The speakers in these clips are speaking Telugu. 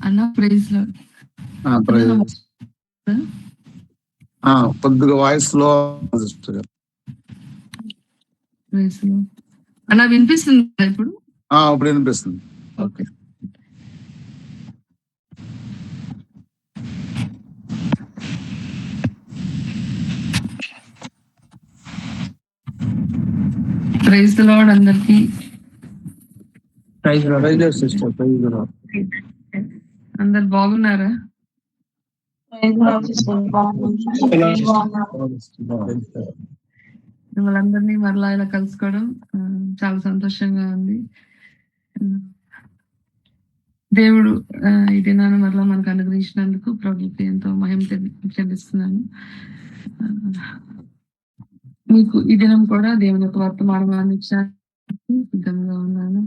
అన్న ప్రైజ్ లో కొద్దిగా వాయిస్ లో అన్న వినిపిస్తుంది ఇప్పుడు? ఇప్పుడు వినిపిస్తుంది. ఓకే. ప్రైజ్ ది లార్డ్ అందరికి. అందరు బాగున్నారా? మిమ్మల్ని అందరినీ మరలా ఇలా కలుసుకోవడం చాలా సంతోషంగా ఉంది. దేవుడు ఈ దినాన్ని మరలా మనకు అనుగ్రహించినందుకు ప్రభుకి ఎంతో మహిమ చెల్లిస్తున్నాను. మీకు ఈ దినం కూడా దేవుని యొక్క వర్తమానం అందించడానికి సిద్ధంగా ఉన్నాను.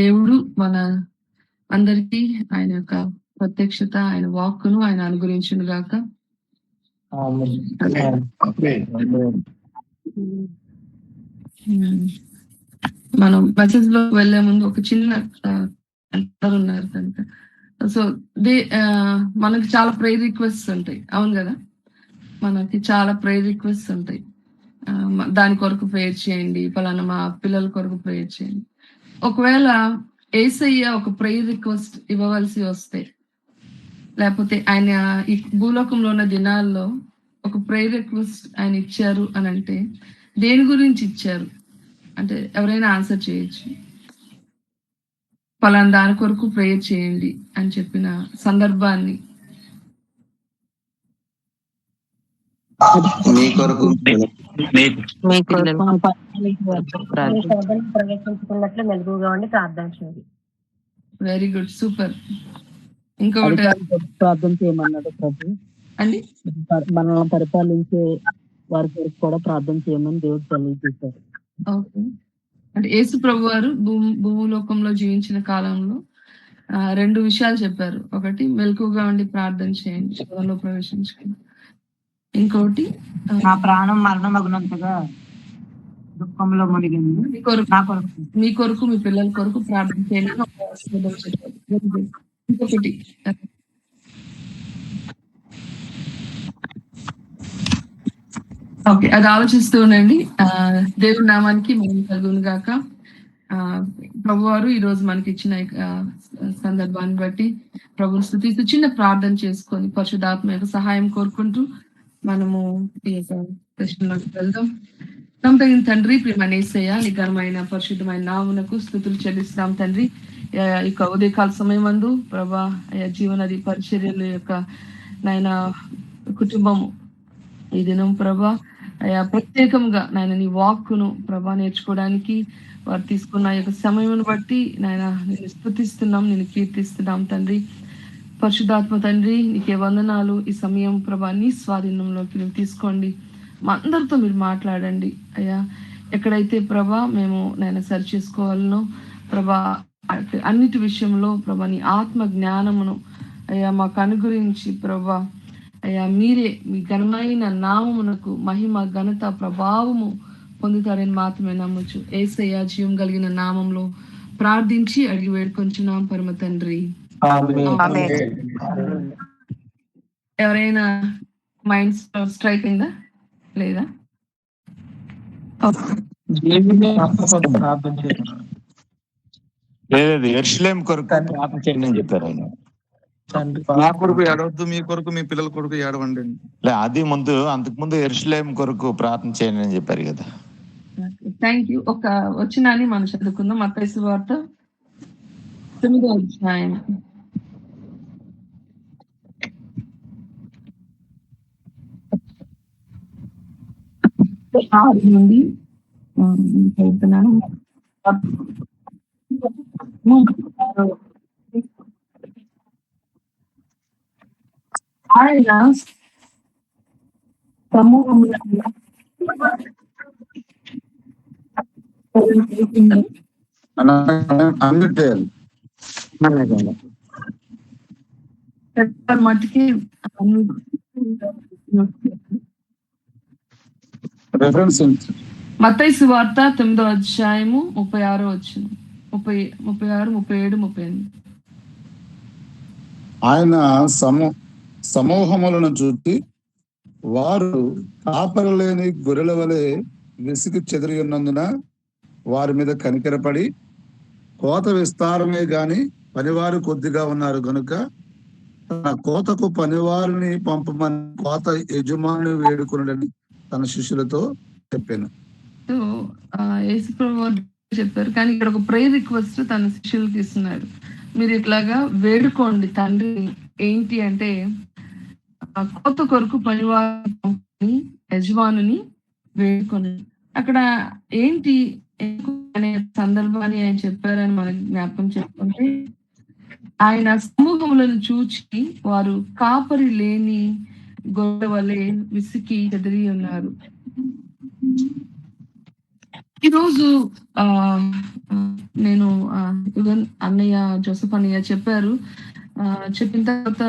దేవుడు మన అందరికీ ఆయన యొక్క ప్రత్యక్షత, ఆయన వాక్కును ఆయన అనుగ్రహించును గాక. మనం మెసేజ్ లో వెళ్లే ముందు ఒక చిన్న ఉన్నారు కనుక సో మనకి చాలా ప్రేయర్ రిక్వెస్ట్ ఉంటాయి, అవును కదా? మనకి చాలా ప్రేయర్ రిక్వెస్ట్ ఉంటాయి. దాని కొరకు ప్రేయర్ చేయండి, పలానా మా పిల్లల కొరకు ప్రేయర్ చేయండి. ఒకవేళ యేసయ్య ఒక ప్రేయర్ రిక్వెస్ట్ ఇవ్వవలసి వస్తే, లేకపోతే ఆయన ఈ భూలోకంలో ఉన్న దినాల్లో ఒక ప్రేయర్ రిక్వెస్ట్ ఆయన ఇచ్చారు అని అంటే దేని గురించి ఇచ్చారు అంటే ఎవరైనా ఆన్సర్ చేయొచ్చు. పలానా దాని కొరకు ప్రేయర్ చేయండి అని చెప్పిన సందర్భాన్ని ప్రవేశించుకున్నట్లు మెలుగుగా ఉండి ప్రార్థన చేయండి. Very good, super. ఇంకొకటి ప్రార్థన చేయమన్నాడు ప్రభు అండి, మనల్ని పరిపాలించే వారి కొరకు కూడా ప్రార్థన చేయమని దేవుడు తెలియజేశారు. ఓకే. అంటే యేసు ప్రభు వారు భూలోకంలో జీవించిన కాలంలో 2 విషయాలు చెప్పారు. ఒకటి మెలకుగా ఉండి ప్రార్థన చేయండి, శోధనలో ప్రవేశించండి. ఇంకోటి నా ప్రాణం మరణమగునంతగా దుఃఖంలో మునిగింది, మీ కొరకు మీ పిల్లల కొరకు ప్రార్థన చేయండి. ఇంకొకటి ఓకే, అది ఆలోచిస్తూ ఉండండి. దేవుడి నామానికి మనం కలుగును గాక. ప్రభువారు ఈ రోజు మనకి ఇచ్చిన సందర్భాన్ని బట్టి ప్రభుని స్తుతిస్తూ చిన్న ప్రార్థన చేసుకొని పరిశుద్ధాత్మ యొక్క సహాయం కోరుకుంటూ మనము ఈ యొక్క ప్రశ్నలోకి వెళ్దాం. తగిన తండ్రి, ప్రియమైన యేసయ్య, నీ ఘనమైన పరిశుద్ధమైన నామమునకు స్తుతులు చెల్లిస్తాం తండ్రి. ఈ ఉదయకాల సమయం మందు ప్రభా జీవనది పరిచర్యల యొక్క నాయన కుటుంబము ఈ దినం ప్రభా ప్రత్యేకంగా నాయన నీ వాక్కును ప్రభా నేర్చుకోవడానికి వారు తీసుకున్న యొక్క సమయం బట్టి నాయన నేను స్తుతిస్తున్నాం, నేను కీర్తిస్తున్నాం తండ్రి. పరిశుద్ధాత్మ తండ్రి, నీకే వందనాలు. ఈ సమయం ప్రభా నీ స్వాధీనంలోకి నువ్వు తీసుకోండి. మా అందరితో మీరు మాట్లాడండి అయ్యా. ఎక్కడైతే ప్రభా మేము నేను సరి చేసుకోవాలనో ప్రభా అన్నిటి విషయంలో ప్రభా నీ ఆత్మ జ్ఞానమును అయ్యా మాకు అనుగ్రహించి ప్రభా అయ్యా మీరే మీ ఘనమైన నామమునకు మహిమ, ఘనత, ప్రభావము పొందుతారని మాత్రమే నమ్మొచ్చు. యేసయ్య జీవం కలిగిన నామంలో ప్రార్థించి అడిగి వేడుకొంచున్నాం పరమ తండ్రి. ఎవరైనా మైండ్ స్ట్రైక్ అయిందా లేదా? లేదు, యెరూషలేము కొరకు ప్రార్థన చేయండి అని చెప్పారు ఆయన. నా కొరకు ఏడవద్దు, మీ కొరకు మీ పిల్లల కొరకు ఏడవండి. అది ముందు, అంతకుముందు యెరూషలేము కొరకు ప్రార్థన చేయండి అని చెప్పారు కదా. Thank you. ఒక వచనాన్ని మనం చదువుకుందాం. మత్తయి సువార్త 9వ అధ్యాయం 6 నుండి చదువుతున్నాను. ఆయన సమూహంలో మట్టికి మత్తయి సువార్త 9వ అధ్యాయము 36 వచనం, 36, 37, 38. ఆయన సమూహములను చూసి వారు కాపరి లేని గొర్రెల వలె విసిగి చెదిరి ఉన్నందున వారి మీద కనికరపడి, కోత విస్తారమే గాని పనివారు కొద్దిగా ఉన్నారు గనుక తన కోతకు పనివారిని పంపమని కోత యజమాని వేడుకునడని తన శిష్యులతో చెప్పాను. సో యేసు ప్రభు వారు చెప్పారు, కానీ ఇక్కడ ఒక ప్రేయర్ రిక్వెస్ట్ తన శిష్యులకి ఇస్తున్నాడు. మీరు ఇట్లాగా వేడుకోండి తండ్రి. ఏంటి అంటే కోత కొరకు పనివారిని యజమానుని వేడుకొని, అక్కడ ఏంటి అనే సందర్భాన్ని ఆయన చెప్పారని మనకి జ్ఞాపకం చేసుకుంటే, ఆయన సమూహములను చూచి వారు కాపరి లేని గొర్రెల వలె విసికి చెదిరి ఉన్నారు. ఈరోజు నేను ఈవెన్ అన్నయ్య జోసెఫ్ అన్నయ్య చెప్పారు, చెప్పిన తర్వాత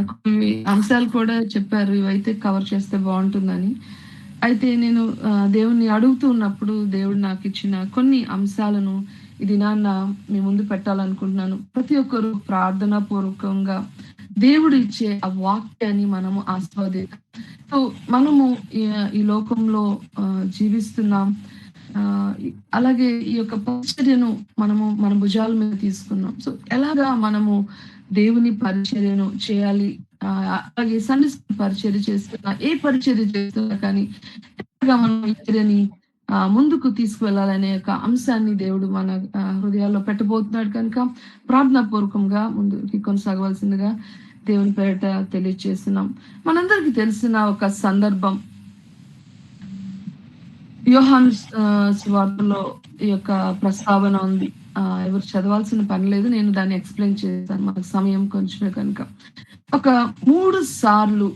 కొన్ని అంశాలు కూడా చెప్పారు, ఇవైతే కవర్ చేస్తే బాగుంటుందని. అయితే నేను దేవుణ్ణి అడుగుతూ ఉన్నప్పుడు దేవుడు నాకు ఇచ్చిన కొన్ని అంశాలను ఇది నాన్న మీ ముందు పెట్టాలనుకుంటున్నాను. ప్రతి ఒక్కరు ప్రార్థనా పూర్వకంగా దేవుడు ఇచ్చే ఆ వాక్యాన్ని మనము ఆస్వాదిద్దాం. సో మనము ఈ లోకంలో జీవిస్తున్నాం, అలాగే ఈ యొక్క పరిచర్యను మనము మన భుజాల మీద తీసుకున్నాం. సో ఎలాగా మనము దేవుని పరిచర్యను చేయాలి, అలాగే సండే పరిచర్య చేస్తున్నా, ఏ పరిచర్య చేస్తున్నా కానీ ఎలాగా మనం పరిచర్యని ముందుకు తీసుకువెళ్ళాలనే ఒక అంశాన్ని దేవుడు మన హృదయాల్లో పెట్టబోతున్నాడు. కనుక ప్రార్థనా పూర్వకంగా ముందుకి కొనసాగవలసిందిగా దేవుని పేరిట తెలియజేస్తున్నాం. మనందరికీ తెలిసిన ఒక సందర్భం, యోహాను సువార్తలో ఈ యొక్క ప్రస్తావన ఉంది. ఎవరు చదవాల్సిన పని లేదు, నేను దాన్ని ఎక్స్ప్లెయిన్ చేస్తాను, మనకు సమయం కొంచెమే కనుక. ఒక 3 సార్లు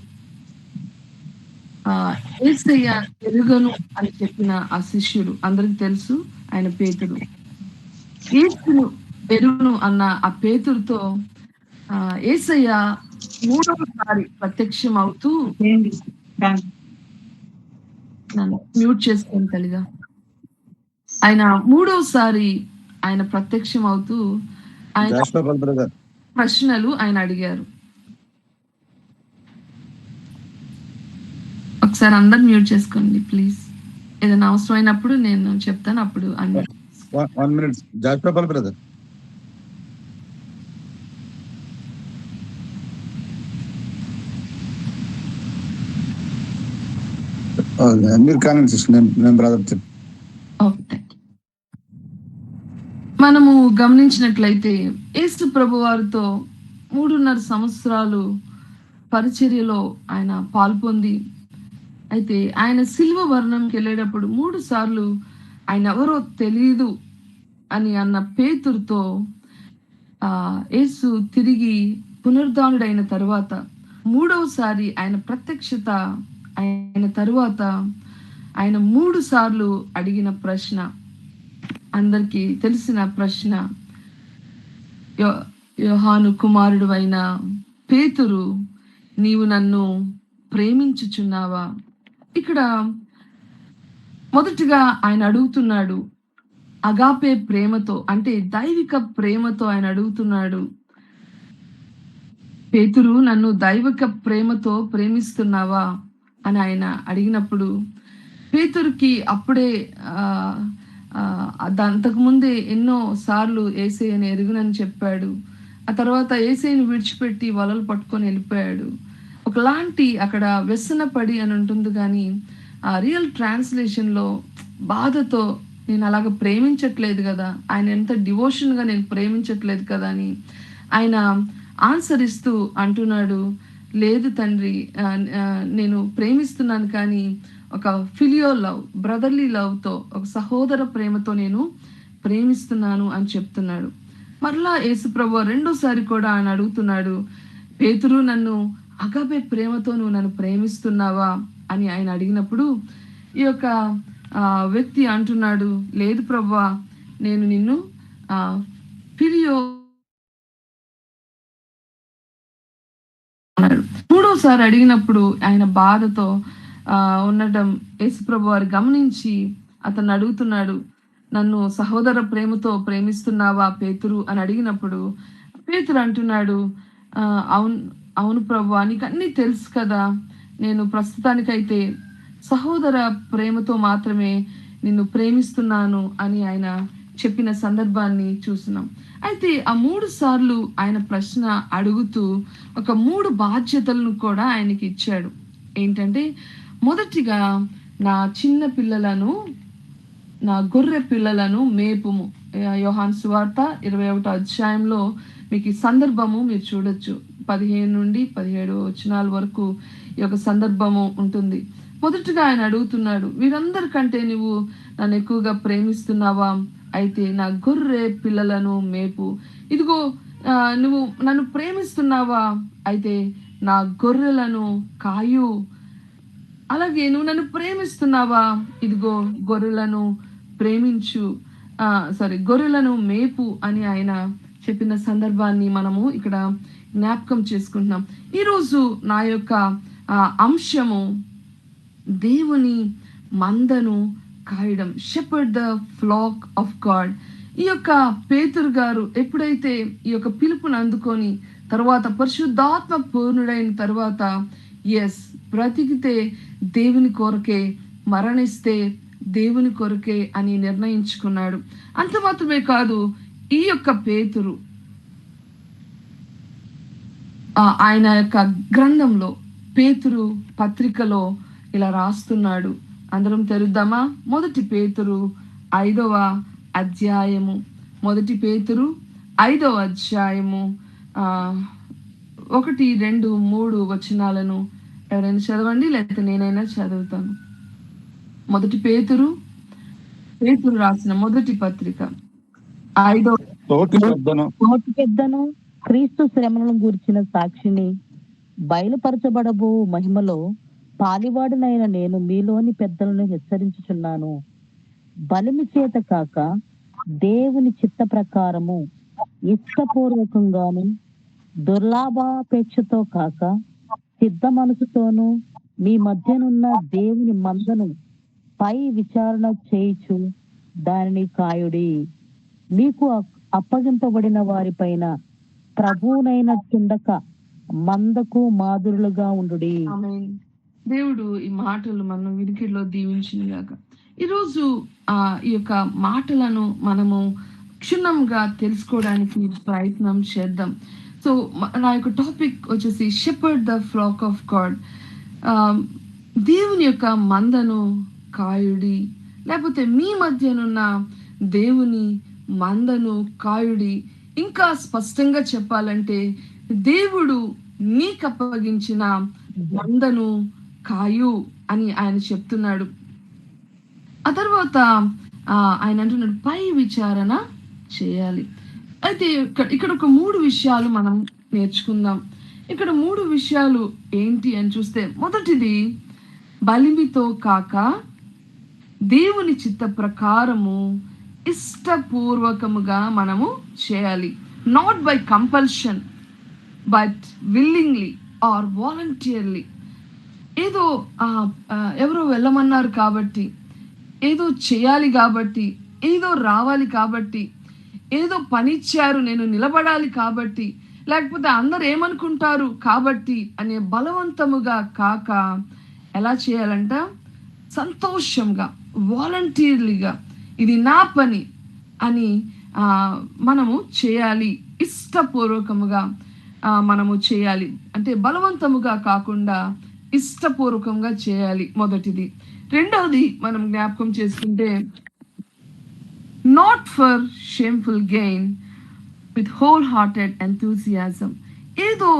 యేసయ్య ఎరుగను అని చెప్పిన ఆ శిష్యుడు, అందరికి తెలుసు ఆయన పేతురు. యేసును ఎరుగను అన్న ఆ పేతురుతో యేసయ్య 3వసారి ప్రత్యక్షం అవుతూ, మ్యూట్ చేసుకొని తల్లిగా, ఆయన 3వసారి ఆయన ప్రత్యక్షం అవుతూ ఆయన ప్రశ్నలు ఆయన అడిగారు. ఒకసారి అందరు మ్యూట్ చేసుకోండి ప్లీజ్. ఏదైనా అవసరమైనప్పుడు నేను చెప్తాను, అప్పుడు అన్ని. 1 minute జాగ్రత్త బ్రదర్. మీరు కామెంట్ నేను బ్రదర్ చెప్పు. మనము గమనించినట్లయితే యేసు ప్రభు వారితో 3.5 సంవత్సరాలు పరిచర్యలో ఆయన పాల్పొంది, అయితే ఆయన సిలువ వర్ణంకి వెళ్ళేటప్పుడు 3 సార్లు ఆయన ఎవరో తెలియదు అని అన్న పేతురుతో యేసు తిరిగి పునరుద్ధానుడైన తరువాత 3వసారి ఆయన ప్రత్యక్షత అయిన తరువాత ఆయన 3 సార్లు అడిగిన ప్రశ్న, అందరికీ తెలిసిన ప్రశ్న, యోహాను కుమారుడు అయిన పేతురు, నీవు నన్ను ప్రేమించుచున్నావా? ఇక్కడ మొదటిగా ఆయన అడుగుతున్నాడు అగాపే ప్రేమతో, అంటే దైవిక ప్రేమతో ఆయన అడుగుతున్నాడు, పేతురు నన్ను దైవిక ప్రేమతో ప్రేమిస్తున్నావా అని ఆయన అడిగినప్పుడు, పేతురుకి అప్పుడే అంతకుముందే ఎన్నో సార్లు యేసయ్యని ఎరుగునని చెప్పాడు. ఆ తర్వాత యేసయ్యని విడిచిపెట్టి వలలు పట్టుకొని వెళ్ళిపోయాడు. ఒకలాంటి అక్కడ వ్యసనపడి అని ఉంటుంది, కానీ ఆ రియల్ ట్రాన్స్లేషన్ లో బాధతో, నేను అలాగ ప్రేమించట్లేదు కదా, ఆయన ఎంత డివోషన్ గా నేను ప్రేమించట్లేదు కదా అని ఆయన ఆన్సర్ ఇస్తూ అంటున్నాడు, లేదు తండ్రి, నేను ప్రేమిస్తున్నాను, కానీ ఒక ఫిలియో లవ్, బ్రదర్లీ లవ్తో, ఒక సహోదర ప్రేమతో నేను ప్రేమిస్తున్నాను అని చెప్తున్నాడు. మరలా యేసుప్రభు 2వసారి కూడా ఆయన అడుగుతున్నాడు, పేతురు నన్ను అగాపే ప్రేమతో నువ్వు నన్ను ప్రేమిస్తున్నావా అని ఆయన అడిగినప్పుడు ఈ యొక్క వ్యక్తి అంటున్నాడు, లేదు ప్రభువా, నేను నిన్ను ఫిలియో. 3వసారి అడిగినప్పుడు ఆయన బాధతో ఉండటం యేసుప్రభు వారు గమనించి అతను అడుగుతున్నాడు, నన్ను సహోదర ప్రేమతో ప్రేమిస్తున్నావా పేతురు అని అడిగినప్పుడు పేతురు అంటున్నాడు, అవును అవును ప్రభు, నీకు అన్నీ తెలుసు కదా, నేను ప్రస్తుతానికైతే సహోదర ప్రేమతో మాత్రమే నిన్ను ప్రేమిస్తున్నాను అని ఆయన చెప్పిన సందర్భాన్ని చూస్తున్నాం. అయితే ఆ 3 సార్లు ఆయన ప్రశ్న అడుగుతూ ఒక 3 బాధ్యతలను కూడా ఆయనకి ఇచ్చాడు. ఏంటంటే, మొదటిగా నా చిన్న పిల్లలను, నా గొర్రె పిల్లలను మేపుము. యోహాను సువార్త 21వ అధ్యాయంలో మీకు ఈ సందర్భము మీరు చూడొచ్చు. 15 నుండి 17 వచనాల వరకు ఈ యొక్క సందర్భము ఉంటుంది. మొదటగా ఆయన అడుగుతున్నాడు, వీరందరికంటే నువ్వు నన్ను ఎక్కువగా ప్రేమిస్తున్నావా? అయితే నా గొర్రె పిల్లలను మేపు. ఇదిగో నువ్వు నన్ను ప్రేమిస్తున్నావా? అయితే నా గొర్రెలను కాయు. అలాగే నువ్వు నన్ను ప్రేమిస్తున్నావా? ఇదిగో గొర్రెలను ప్రేమించు, గొర్రెలను మేపు అని ఆయన చెప్పిన సందర్భాన్ని మనము ఇక్కడ జ్ఞాపకం చేసుకుంటున్నాం. ఈరోజు నా యొక్క అంశము దేవుని మందను కాయడం, shepherd the flock of God. ఈ యొక్క పేతురు గారు ఎప్పుడైతే ఈ యొక్క పిలుపును అందుకొని తర్వాత పరిశుద్ధాత్మ పూర్ణుడైన తర్వాత, ఎస్, బ్రతికితే దేవుని కొరకే, మరణిస్తే దేవుని కొరకే అని నిర్ణయించుకున్నాడు. అంత మాత్రమే కాదు, ఈ యొక్క పేతురు ఆయన యొక్క గ్రంథంలో, పేతురు పత్రికలో ఇలా రాస్తున్నాడు. అందరం తెరుద్దామా? 1 పేతురు 5వ అధ్యాయము, 1 పేతురు 5వ అధ్యాయము 1, 2, 3 వచనాలను ఎవరైనా చదవండి, లేకపోతే నేనైనా చదువుతాను. 1 పేతురు రాసిన మొదటి పత్రిక 5వ. తోటి పెద్దను క్రీస్తు శ్రమలను గూర్చిన సాక్షిని బయలుపరచబడబో మహిమలో పాలివాడునైన నేను మీలోని పెద్దలను హెచ్చరించుచున్నాను. బలిమి చేత కాక దేవుని చిత్త ప్రకారము ఇష్టపూర్వకంగాను, దుర్లాభాపేక్షతో కాక సిద్ధ మనసుతోనూ మీ మధ్యనున్న దేవుని మందను పై విచారణ చేయుచు దానిని కాయుడి. మీకు అప్పగింపబడిన వారిపైన ప్రభువునైనట్టుండక మందకు మాదిరులుగా ఉండుడి. ఆమేన్. దేవుడు ఈ మాటలు మనం వినికిడిలో దీవించినగాక. ఈరోజు ఈ యొక్క మాటలను మనము క్షుణ్ణంగా తెలుసుకోవడానికి ప్రయత్నం చేద్దాం. సో నా యొక్క టాపిక్ వచ్చేసి shepherd the flock of God. దేవుని యొక్క మందను కాయుడి, లేకపోతే మీ మధ్యనున్న దేవుని మందను కాయుడి. ఇంకా స్పష్టంగా చెప్పాలంటే, దేవుడు నీకు అప్పగించిన మందను కాయు అని ఆయన చెప్తున్నాడు. ఆ తర్వాత ఆయన అంటున్నాడు, పై విచారణ చేయాలి. అయితే ఇక్కడ ఒక 3 విషయాలు మనం నేర్చుకుందాం. ఇక్కడ 3 విషయాలు ఏంటి అని చూస్తే, మొదటిది బలిమితో కాక దేవుని చిత్త ప్రకారము ఇష్టపూర్వకముగా మనము చేయాలి. Not by compulsion but willingly or voluntarily. ఏదో ఎవరో వెళ్ళమన్నారు కాబట్టి, ఏదో చేయాలి కాబట్టి, ఏదో రావాలి కాబట్టి, ఏదో పనిచ్చారు నేను నిలబడాలి కాబట్టి, లేకపోతే అందరు ఏమనుకుంటారు కాబట్టి అనే బలవంతముగా కాక, ఎలా చేయాలంట? సంతోషంగా, వాలంటీర్లీగా, ఇది నా పని అని మనము చేయాలి. ఇష్టపూర్వకముగా మనము చేయాలి. అంటే బలవంతముగా కాకుండా ఇష్టపూర్వకంగా చేయాలి, మొదటిది. రెండవది మనం జ్ఞాపకం చేసుకుంటే, not for shameful gain with whole hearted enthusiasm. ఏదో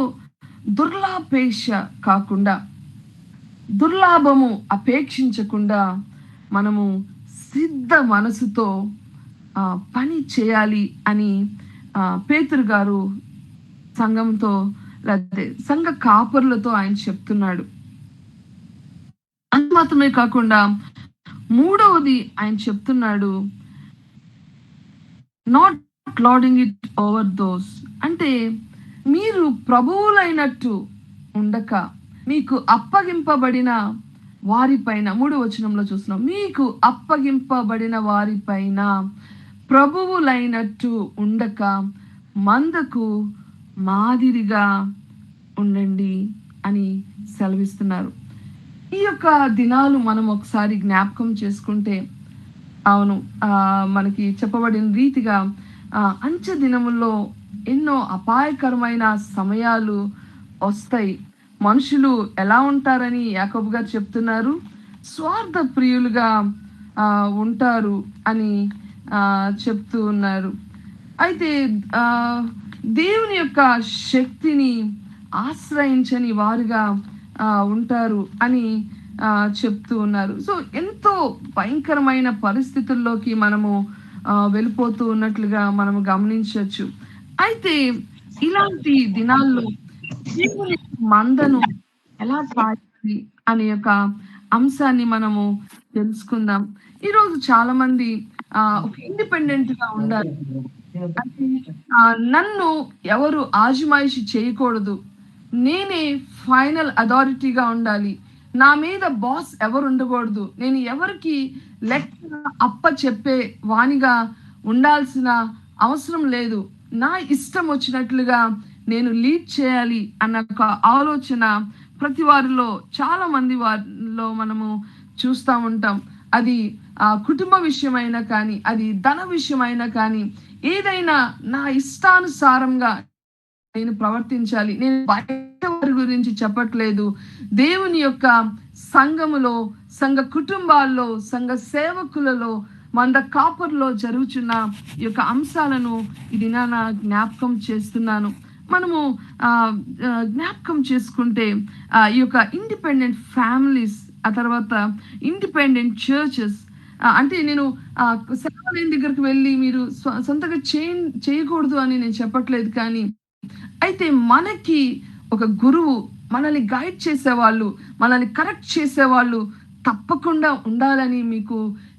దుర్లాభేక్ష కాకుండా, దుర్లాభము అపేక్షించకుండా మనము సిద్ధ మనసుతో పని చేయాలి అని పేతురు గారు సంఘంతో, లేకపోతే సంఘ కాపరులతో ఆయన చెప్తున్నాడు. అంత మాత్రమే కాకుండా మూడవది ఆయన చెప్తున్నాడు, నాట్ లార్డింగ్ ఇట్ ఓవర్ దోస్. అంటే మీరు ప్రభువులైనట్టు ఉండక, మీకు అప్పగింపబడిన వారిపైన, 3వ వచనంలో చూస్తున్నాం, మీకు అప్పగింపబడిన వారిపైన ప్రభువులైనట్టు ఉండక మందకు మాదిరిగా ఉండండి అని సెలవిస్తున్నారు. ఈ యొక్క దినాలు మనం ఒకసారి జ్ఞాపకం చేసుకుంటే, అవును, మనకి చెప్పబడిన రీతిగా అంచె దినముల్లో ఎన్నో అపాయకరమైన సమయాలు వస్తాయి. మనుషులు ఎలా ఉంటారని యాకోబు గారు చెప్తున్నారు, స్వార్థ ప్రియులుగా ఉంటారు అని చెప్తూ ఉన్నారు. అయితే దేవుని యొక్క శక్తిని ఆశ్రయించని వారుగా ఉంటారు అని చెప్తూ ఉన్నారు. సో ఎంతో భయంకరమైన పరిస్థితుల్లోకి మనము వెళ్ళిపోతూ ఉన్నట్లుగా మనము గమనించవచ్చు. అయితే ఇలాంటి దినాల్లో దేవుని మందను ఎలా కాయాలి అనే యొక్క అంశాన్ని మనము తెలుసుకుందాం. ఈరోజు చాలా మంది ఒక ఇండిపెండెంట్ గా ఉండాలి, అంటే నన్ను ఎవరు ఆజమాయిషి చేయకూడదు, నేనే ఫైనల్ అథారిటీగా ఉండాలి, నా మీద బాస్ ఎవరు ఉండకూడదు, నేను ఎవరికి లెక్క అప్ప చెప్పే వానిగా ఉండాల్సిన అవసరం లేదు, నా ఇష్టం వచ్చినట్లుగా నేను లీడ్ చేయాలి అన్న ఒక ఆలోచన ప్రతి వారిలో, చాలా మంది వారిలో మనము చూస్తూ ఉంటాం. అది కుటుంబ విషయమైనా కానీ, అది ధన విషయమైనా కానీ, ఏదైనా నా ఇష్టానుసారంగా నేను ప్రవర్తించాలి. నేను బయట వారి గురించి చెప్పట్లేదు, దేవుని యొక్క సంఘములో, సంఘ కుటుంబాల్లో, సంఘ సేవకులలో, మంద కాపర్లో జరుగుతున్న ఈ యొక్క అంశాలను ఇది నా జ్ఞాపకం చేస్తున్నాను. మనము జ్ఞాపకం చేసుకుంటే ఈ యొక్క ఇండిపెండెంట్ ఫ్యామిలీస్, ఆ తర్వాత ఇండిపెండెంట్ చర్చెస్, అంటే నేను సేవలేని దగ్గరికి వెళ్ళి మీరు సొంతగా చేయకూడదు అని నేను చెప్పట్లేదు, కానీ అయితే మనకి ఒక గురువు, మనల్ని గైడ్ చేసేవాళ్ళు, మనల్ని కరెక్ట్ చేసేవాళ్ళు తప్పకుండా ఉండాలని మీకు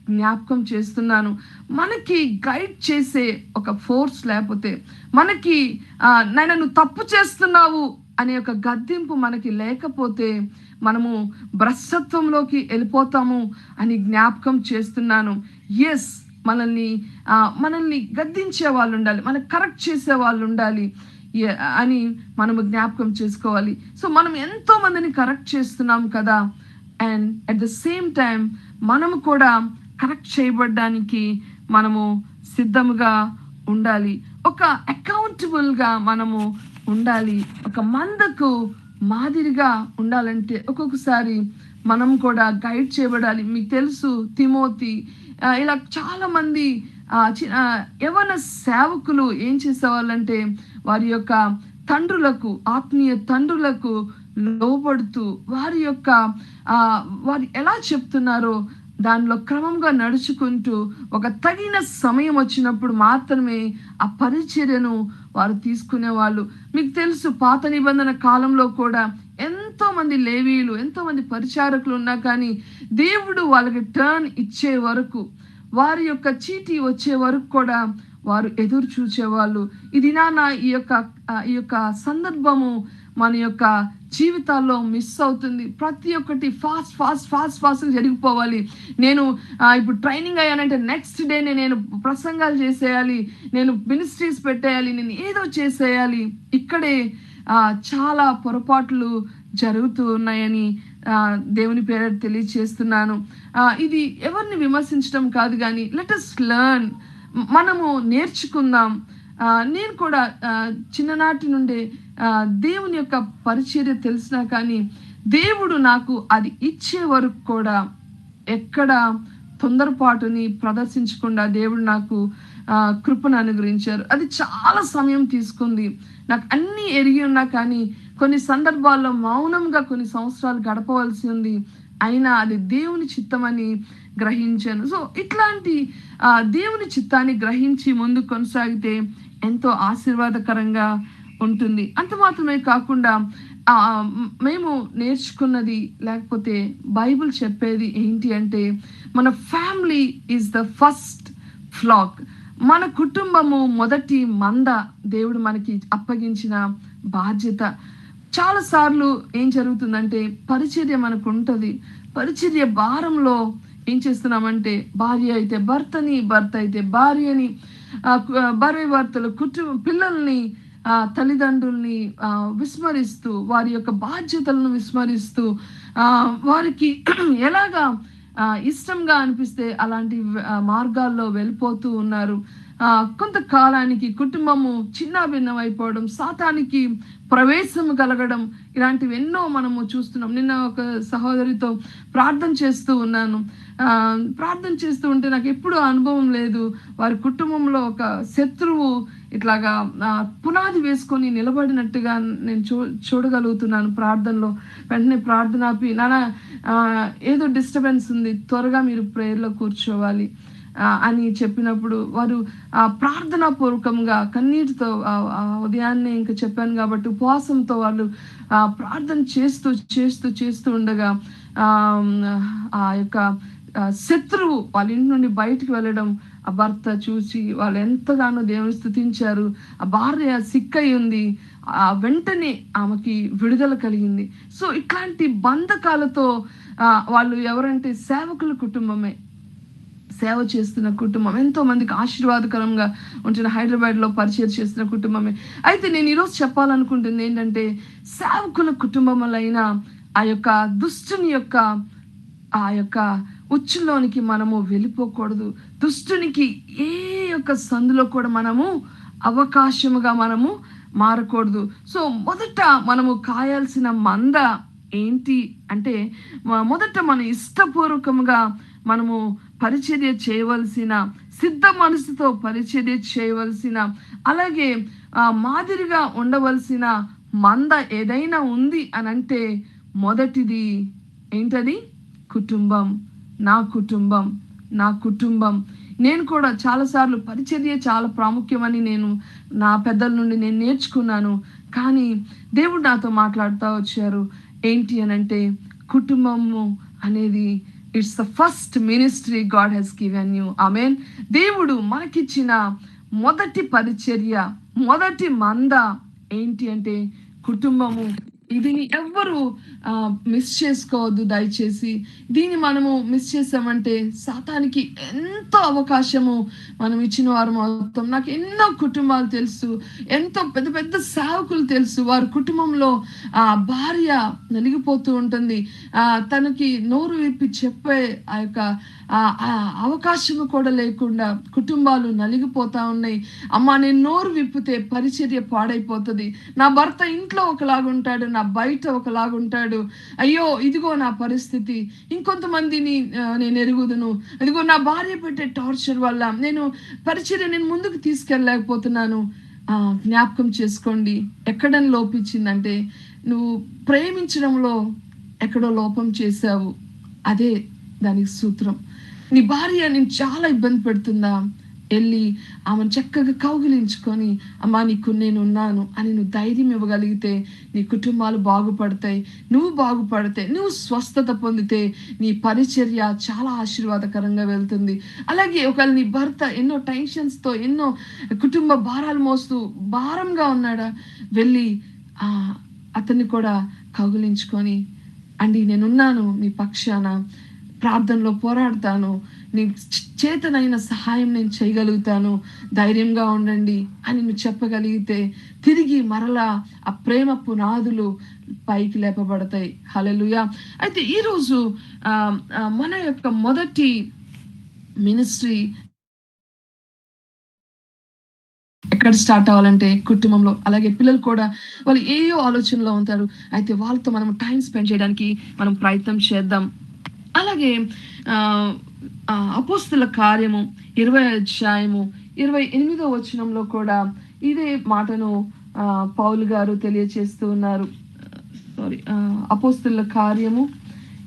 జ్ఞాపకం చేస్తున్నాను. మనకి గైడ్ చేసే ఒక ఫోర్స్ లేకపోతే, మనకి నువ్వు తప్పు చేస్తున్నావు అనే ఒక గద్దింపు మనకి లేకపోతే మనము భ్రష్టత్వంలోకి వెళ్ళిపోతాము అని జ్ఞాపకం చేస్తున్నాను. ఎస్, మనల్ని గద్దించే వాళ్ళు ఉండాలి, మనకు కరెక్ట్ చేసే వాళ్ళు ఉండాలి అని మనము జ్ఞాపకం చేసుకోవాలి. సో మనం ఎంతో మందిని కరెక్ట్ చేస్తున్నాం కదా, and at the same time మనము కూడా కరెక్ట్ చేయబడడానికి మనము సిద్ధముగా ఉండాలి, ఒక అకౌంటబుల్గా మనము ఉండాలి. ఒక మందకు మాదిరిగా ఉండాలంటే ఒక్కొక్కసారి మనం కూడా గైడ్ చేయబడాలి. మీకు తెలుసు, తిమోతి, ఇలా చాలా మంది యవన సేవకులు ఏం చేసేవాళ్ళంటే వారి యొక్క తండ్రులకు, ఆత్మీయ తండ్రులకు లోబడుతూ వారు ఎలా చెప్తున్నారో దానిలో క్రమంగా నడుచుకుంటూ ఒక తగిన సమయం వచ్చినప్పుడు మాత్రమే ఆ పరిచర్యను వారు తీసుకునేవాళ్ళు. మీకు తెలుసు, పాత నిబంధన కాలంలో కూడా ఎంతో మంది లేవీయులు, ఎంతో మంది పరిచారకులు ఉన్నా కానీ దేవుడు వాళ్ళకి టర్న్ ఇచ్చే వరకు, వారి యొక్క చీటీ వచ్చే వరకు కూడా వారు ఎదురు చూచేవాళ్ళు. ఇది ఈ యొక్క సందర్భము మన యొక్క జీవితాల్లో మిస్ అవుతుంది. ప్రతి ఒక్కటి ఫాస్ట్ జరిగిపోవాలి. నేను ఇప్పుడు ట్రైనింగ్ అయ్యానంటే నెక్స్ట్ డే నేను ప్రసంగాలు చేసేయాలి, నేను మినిస్ట్రీస్ పెట్టేయాలి, నేను ఏదో చేసేయాలి. ఇక్కడే చాలా పొరపాట్లు జరుగుతూ ఉన్నాయని దేవుని పేరు తెలియచేస్తున్నాను. ఇది ఎవరిని విమర్శించడం కాదు, కానీ లెట్ us లెర్న్, మనము నేర్చుకుందాం. నేను కూడా చిన్ననాటి నుండే దేవుని యొక్క పరిచర్య తెలిసినా కానీ దేవుడు నాకు అది ఇచ్చే వరకు కూడా ఎక్కడ తొందరపాటుని ప్రదర్శించకుండా దేవుడు నాకు కృపను అనుగ్రహించారు. అది చాలా సమయం తీసుకుంది. నాకు అన్ని ఎరిగి ఉన్నా కానీ కొన్ని సందర్భాల్లో మౌనంగా కొన్ని సంవత్సరాలు గడపవలసి ఉంది. అయినా అది దేవుని చిత్తమని గ్రహించాను. సో ఇట్లాంటి దేవుని చిత్తాన్ని గ్రహించి ముందు కొనసాగితే ఎంతో ఆశీర్వాదకరంగా ఉంటుంది. అంత మాత్రమే కాకుండా మేము నేర్చుకున్నది, లేకపోతే బైబిల్ చెప్పేది ఏంటి అంటే, మన family is the first flock. మన కుటుంబము మొదటి మంద, దేవుడు మనకి అప్పగించిన బాధ్యత. చాలా సార్లు ఏం జరుగుతుందంటే, పరిచర్య మనకు ఉంటుంది, పరిచర్య భారంలో ఏం చేస్తున్నామంటే, భార్య అయితే భర్తని, భర్త అయితే భార్యని, భార్య భర్తలు పిల్లల్ని తల్లిదండ్రుల్ని విస్మరిస్తూ, వారి యొక్క బాధ్యతలను విస్మరిస్తూ, వారికి ఎలాగా ఇష్టంగా అనిపిస్తే అలాంటి మార్గాల్లో వెళ్ళిపోతూ ఉన్నారు. కొంతకాలానికి కుటుంబము చిన్నాభిన్నం అయిపోవడం, సాతానికి ప్రవేశం కలగడం, ఇలాంటివి ఎన్నో మనము చూస్తున్నాం. నిన్న ఒక సహోదరితో ప్రార్థన చేస్తూ ఉన్నాను. ప్రార్థన చేస్తూ ఉంటే నాకు ఎప్పుడూ అనుభవం లేదు. వారి కుటుంబంలో ఒక శత్రువు ఇట్లాగా పునాది వేసుకొని నిలబడినట్టుగా నేను చూడగలుగుతున్నాను ప్రార్థనలో. వెంటనే ప్రార్థన ఆపి, నాన్న ఏదో డిస్టర్బెన్స్ ఉంది, త్వరగా మీరు ప్రేయర్లో కూర్చోవాలి అని చెప్పినప్పుడు వారు ప్రార్థనా పూర్వకంగా కన్నీటితో, ఉదయాన్నే ఇంకా చెప్పాను కాబట్టి ఉపవాసంతో వాళ్ళు ప్రార్థన చేస్తూ చేస్తూ చేస్తూ ఉండగా ఆ యొక్క శత్రువు వాళ్ళ ఇంటి నుండి బయటికి వెళ్ళడం ఆ భర్త చూసి వాళ్ళు ఎంతగానో దేవుని స్తుతించారు. ఆ భార్య సిక్కయి ఉంది, వెంటనే ఆమెకి విడుదల కలిగింది. సో ఇట్లాంటి బంధకాలతో వాళ్ళు ఎవరంటే సేవకుల కుటుంబమే, సేవ చేస్తున్న కుటుంబం, ఎంతో మందికి ఆశీర్వాదకరంగా ఉంటున్న హైదరాబాద్లో పరిచయం చేస్తున్న కుటుంబమే. అయితే నేను ఈరోజు చెప్పాలనుకుంటుంది ఏంటంటే, సేవకుల కుటుంబములైన ఆ యొక్క దుష్టుని యొక్క ఆ యొక్క ఉచ్చులోనికి మనము వెళ్ళిపోకూడదు. దుష్టునికి ఏ యొక్క సందులో కూడా మనము అవకాశముగా మనము మారకూడదు. సో మొదట మనము కాయాల్సిన మంద ఏంటి అంటే, మొదట మన ఇష్టపూర్వకంగా మనము పరిచర్య చేయవలసిన, సిద్ధ మనసుతో పరిచర్య చేయవలసిన, అలాగే మాదిరిగా ఉండవలసిన మంద ఏదైనా ఉంది అని అంటే మొదటిది ఏంటది? కుటుంబం. నా కుటుంబం, నా కుటుంబం. నేను కూడా చాలాసార్లు పరిచర్య చాలా ప్రాముఖ్యమని నేను నా పెద్దల నుండి నేను నేర్చుకున్నాను. కానీ దేవుడు నాతో మాట్లాడుతూ వచ్చారు. ఏంటి అనంటే, కుటుంబము అనేది it's the first ministry God he's given you. ఆమేన్. దేవుడు మనకిచ్చిన మొదటి పరిచర్య, మొదటి మంద ఏంటి అంటే కుటుంబము. దీన్ని ఎవ్వరు మిస్ చేసుకోవద్దు దయచేసి. దీన్ని మనము మిస్ చేసామంటే సాతానికి ఎంతో అవకాశము మనం ఇచ్చిన వారు మొత్తం. నాకు ఎన్నో కుటుంబాలు తెలుసు, ఎంతో పెద్ద పెద్ద సేవకులు తెలుసు. వారి కుటుంబంలో భార్య నలిగిపోతూ ఉంటుంది, తనకి నోరు విప్పి చెప్పే ఆ యొక్క అవకాశము కూడా లేకుండా కుటుంబాలు నలిగిపోతా ఉన్నాయి. అమ్మా, నేను నోరు విప్పితే పరిచర్య పాడైపోతుంది, నా భర్త ఇంట్లో ఒకలాగుంటాడు, నా బయట ఒకలాగుంటాడు, అయ్యో ఇదిగో నా పరిస్థితి, ఇంకొంతమందిని నేను ఎరుగుదును, ఇదిగో నా భార్య పెట్టే టార్చర్ వల్ల నేను పరిచర్య నేను ముందుకు తీసుకెళ్ళలేకపోతున్నాను. జ్ఞాపకం చేసుకోండి, ఎక్కడని లోపించిందంటే నువ్వు ప్రేమించడంలో ఎక్కడో లోపం చేశావు. అదే దానికి సూత్రం. నీ భార్య నేను చాలా ఇబ్బంది పెడుతుందా, వెళ్ళి ఆమెను చక్కగా కౌగిలించుకొని, అమ్మా నీకు నేను ఉన్నాను అని నువ్వు ధైర్యం ఇవ్వగలిగితే నీ కుటుంబాలు బాగుపడతాయి, నువ్వు బాగుపడితే, నువ్వు స్వస్థత పొందితే నీ పరిచర్య చాలా ఆశీర్వాదకరంగా వెళ్తుంది. అలాగే ఒకవేళ నీ భర్త ఎన్నో టెన్షన్స్తో, ఎన్నో కుటుంబ భారాలు మోస్తూ భారంగా ఉన్నాడా, వెళ్ళి అతన్ని కూడా కౌగిలించుకొని, అండి నేనున్నాను మీ పక్షాన, ప్రార్థనలో పోరాడతాను, నీ చేతనైన సహాయం నేను చేయగలుగుతాను, ధైర్యంగా ఉండండి అని నువ్వు చెప్పగలిగితే తిరిగి మరలా ఆ ప్రేమ పునాదులు పైకి లేపబడతాయి. హల్లెలూయా. అయితే ఈరోజు మన యొక్క మొదటి మినిస్ట్రీ ఎక్కడ స్టార్ట్ అవ్వాలంటే కుటుంబంలో. అలాగే పిల్లలు కూడా వాళ్ళు ఏయో ఆలోచనలో ఉంటారు, అయితే వాళ్ళతో మనం టైం స్పెండ్ చేయడానికి మనం ప్రయత్నం చేద్దాం. అలాగే అపోస్తుల కార్యము 20వ అధ్యాయము 28వ వచనంలో కూడా ఇదే మాటను పౌలు గారు తెలియచేస్తూ ఉన్నారు. అపోస్తుల కార్యము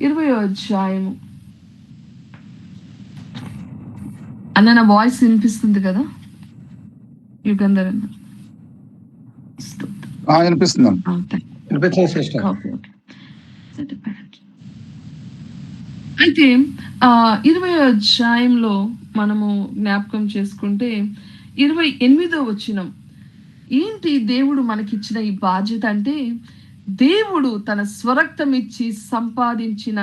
20వ అధ్యాయము. అన్న నా వాయిస్ వినిపిస్తుంది కదా యుగంధర్ అన్న? అయితే 20వ అధ్యాయంలో మనము జ్ఞాపకం చేసుకుంటే 28వ వచనం ఏంటి? దేవుడు మనకిచ్చిన ఈ బాధ్యత అంటే, దేవుడు తన స్వరక్తం ఇచ్చి సంపాదించిన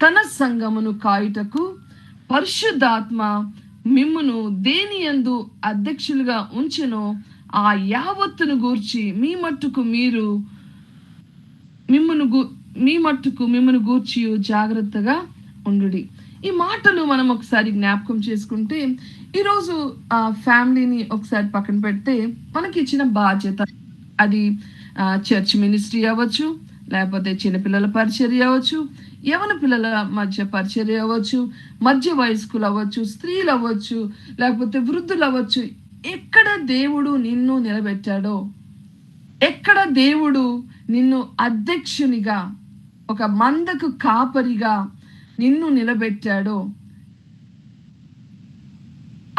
తన సంఘమును కాయుటకు పరిశుద్ధాత్మ మిమ్మును దేని యందు అధ్యక్షులుగా ఉంచెనో ఆ యావత్తును గూర్చి మీ మట్టుకు మిమ్మను గూర్చి జాగ్రత్తగా ఉండుడి. ఈ మాటలు మనం ఒకసారి జ్ఞాపకం చేసుకుంటే, ఈరోజు ఆ ఫ్యామిలీని ఒకసారి పక్కన పెడితే మనకి ఇచ్చిన బాధ్యత అది చర్చ్ మినిస్ట్రీ అవ్వచ్చు, లేకపోతే చిన్నపిల్లల పరిచర్య అవ్వచ్చు, యవన పిల్లల మధ్య పరిచర్య అవ్వచ్చు, మధ్య వయస్కులు అవ్వచ్చు, స్త్రీలు అవ్వచ్చు, లేకపోతే వృద్ధులు అవ్వచ్చు. ఎక్కడ దేవుడు నిన్ను నిలబెట్టాడో, ఎక్కడ దేవుడు నిన్ను అధ్యక్షునిగా, ఒక మందకు కాపరిగా నిన్ను నిలబెట్టాడో,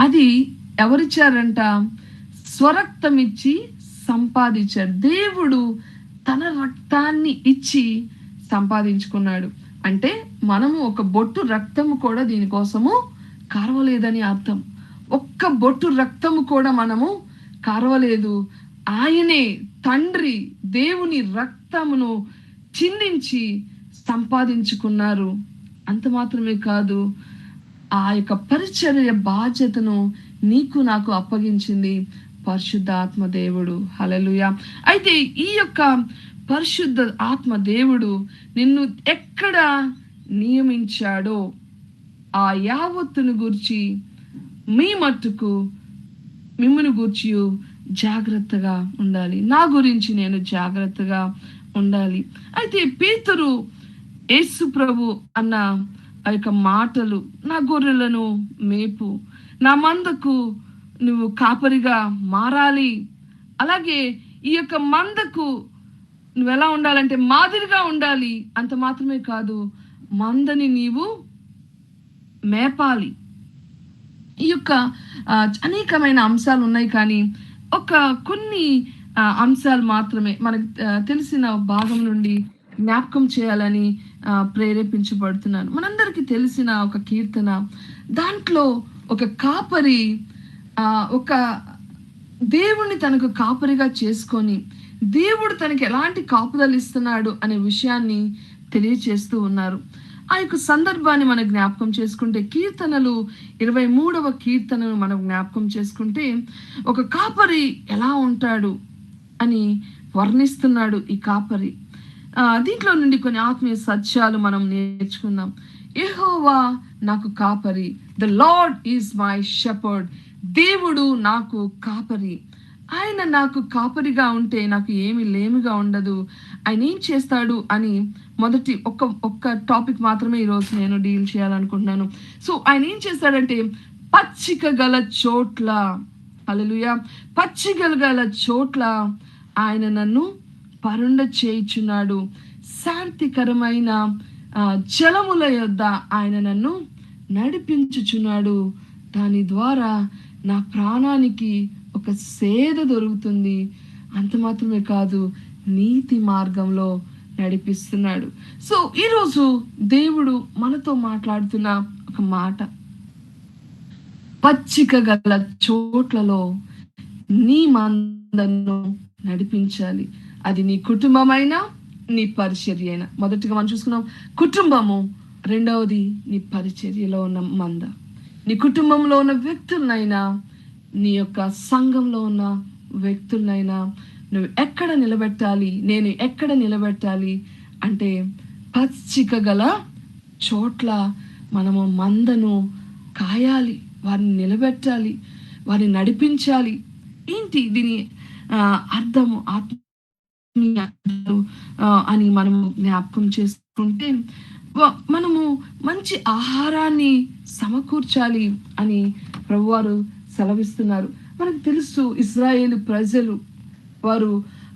అది ఎవరిచ్చారంట? స్వరక్తం ఇచ్చి సంపాదించాడు. దేవుడు తన రక్తాన్ని ఇచ్చి సంపాదించుకున్నాడు. అంటే మనము ఒక బొట్టు రక్తము కూడా దీనికోసము కారవలేదని అర్థం. ఒక్క బొట్టు రక్తము కూడా మనము కారవలేదు. ఆయనే తండ్రి దేవుని రక్తమును చిందించి సంపాదించుకున్నారు. అంత మాత్రమే కాదు, ఆ యొక్క పరిచర్య బాధ్యతను నీకు నాకు అప్పగించింది పరిశుద్ధ ఆత్మ దేవుడు. హల్లెలూయా. అయితే ఈ యొక్క పరిశుద్ధ ఆత్మ దేవుడు నిన్ను ఎక్కడ నియమించాడో ఆ యావత్తును గూర్చి మీ మట్టుకు మిమ్మల్ని గూర్చి జాగ్రత్తగా ఉండాలి. నా గురించి నేను జాగ్రత్తగా ఉండాలి. అయితే పేతురు యేసు ప్రభు అన్న ఆ యొక్క మాటలు, నా గొర్రెలను మేపు, నా మందకు నువ్వు కాపరిగా మారాలి, అలాగే ఈ యొక్క మందకు నువ్వు ఎలా ఉండాలంటే మాదిరిగా ఉండాలి. అంత మాత్రమే కాదు, మందని నీవు మేపాలి. ఈ యొక్క అనేకమైన అంశాలు ఉన్నాయి, కానీ కొన్ని అంశాలు మాత్రమే మనకు తెలిసిన భాగం నుండి జ్ఞాపకం చేయాలని ప్రేరేపించబడుతున్నాను. మనందరికీ తెలిసిన ఒక కీర్తన, దాంట్లో ఒక కాపరి ఒక దేవుణ్ణి తనకు కాపరిగా చేసుకొని దేవుడు తనకి ఎలాంటి కాపుదలు ఇస్తున్నాడు అనే విషయాన్ని తెలియచేస్తూ ఉన్నారు. ఆ యొక్క సందర్భాన్ని మనం జ్ఞాపకం చేసుకుంటే, కీర్తనలు 23వ కీర్తనను మనం జ్ఞాపకం చేసుకుంటే, ఒక కాపరి ఎలా ఉంటాడు అని వర్ణిస్తున్నాడు ఈ కాపరి. దీంట్లో నుండి కొన్ని ఆత్మీయ సత్యాలు మనం నేర్చుకుందాం. యెహోవా నాకు కాపరి, the lord is my shepherd. దేవుడు నాకు కాపరి. ఆయన నాకు కాపరిగా ఉంటే నాకు ఏమి లేమిగా ఉండదు. ఆయన ఏం చేస్తాడు అని మొదటి ఒక్క టాపిక్ మాత్రమే ఈరోజు నేను డీల్ చేయాలనుకుంటున్నాను. సో ఆయన ఏం చేస్తాడంటే, పచ్చిక గల చోట్ల, హల్లెలూయా, పచ్చిక గల చోట్ల ఆయన నన్ను పరుండ చేయుచున్నాడు. శాంతికరమైన జలముల యొద్ద ఆయన నన్ను నడిపించుచున్నాడు. దాని ద్వారా నా ప్రాణానికి ఒక సేద దొరుకుతుంది. అంత మాత్రమే కాదు, నీతి మార్గంలో నడిపిస్తున్నాడు. సో ఈరోజు దేవుడు మనతో మాట్లాడుతున్న ఒక మాట, పచ్చిక గల చోట్లలో నీ మందను నడిపించాలి. అది నీ కుటుంబమైనా, నీ పరిచర్య అయినా. మొదటిగా మనం చూసుకున్నాం కుటుంబము, రెండవది నీ పరిచర్యలో ఉన్న మంద. నీ కుటుంబంలో ఉన్న వ్యక్తులనైనా, నీ యొక్క సంఘంలో ఉన్న వ్యక్తులనైనా నువ్వు ఎక్కడ నిలబెట్టాలి, నేను ఎక్కడ నిలబెట్టాలి అంటే, పచ్చిక గల చోట్ల మనము మందను కాయాలి, వారిని నిలబెట్టాలి, వారిని నడిపించాలి. ఏంటి దీని అర్థము, ఆత్మీయ అని మనము జ్ఞాపకం చేసుకుంటే, మనము మంచి ఆహారాన్ని సమకూర్చాలి అని ప్రభువారు సెలవిస్తున్నారు. మనకు తెలుసు, ఇశ్రాయేలు ప్రజలు వారు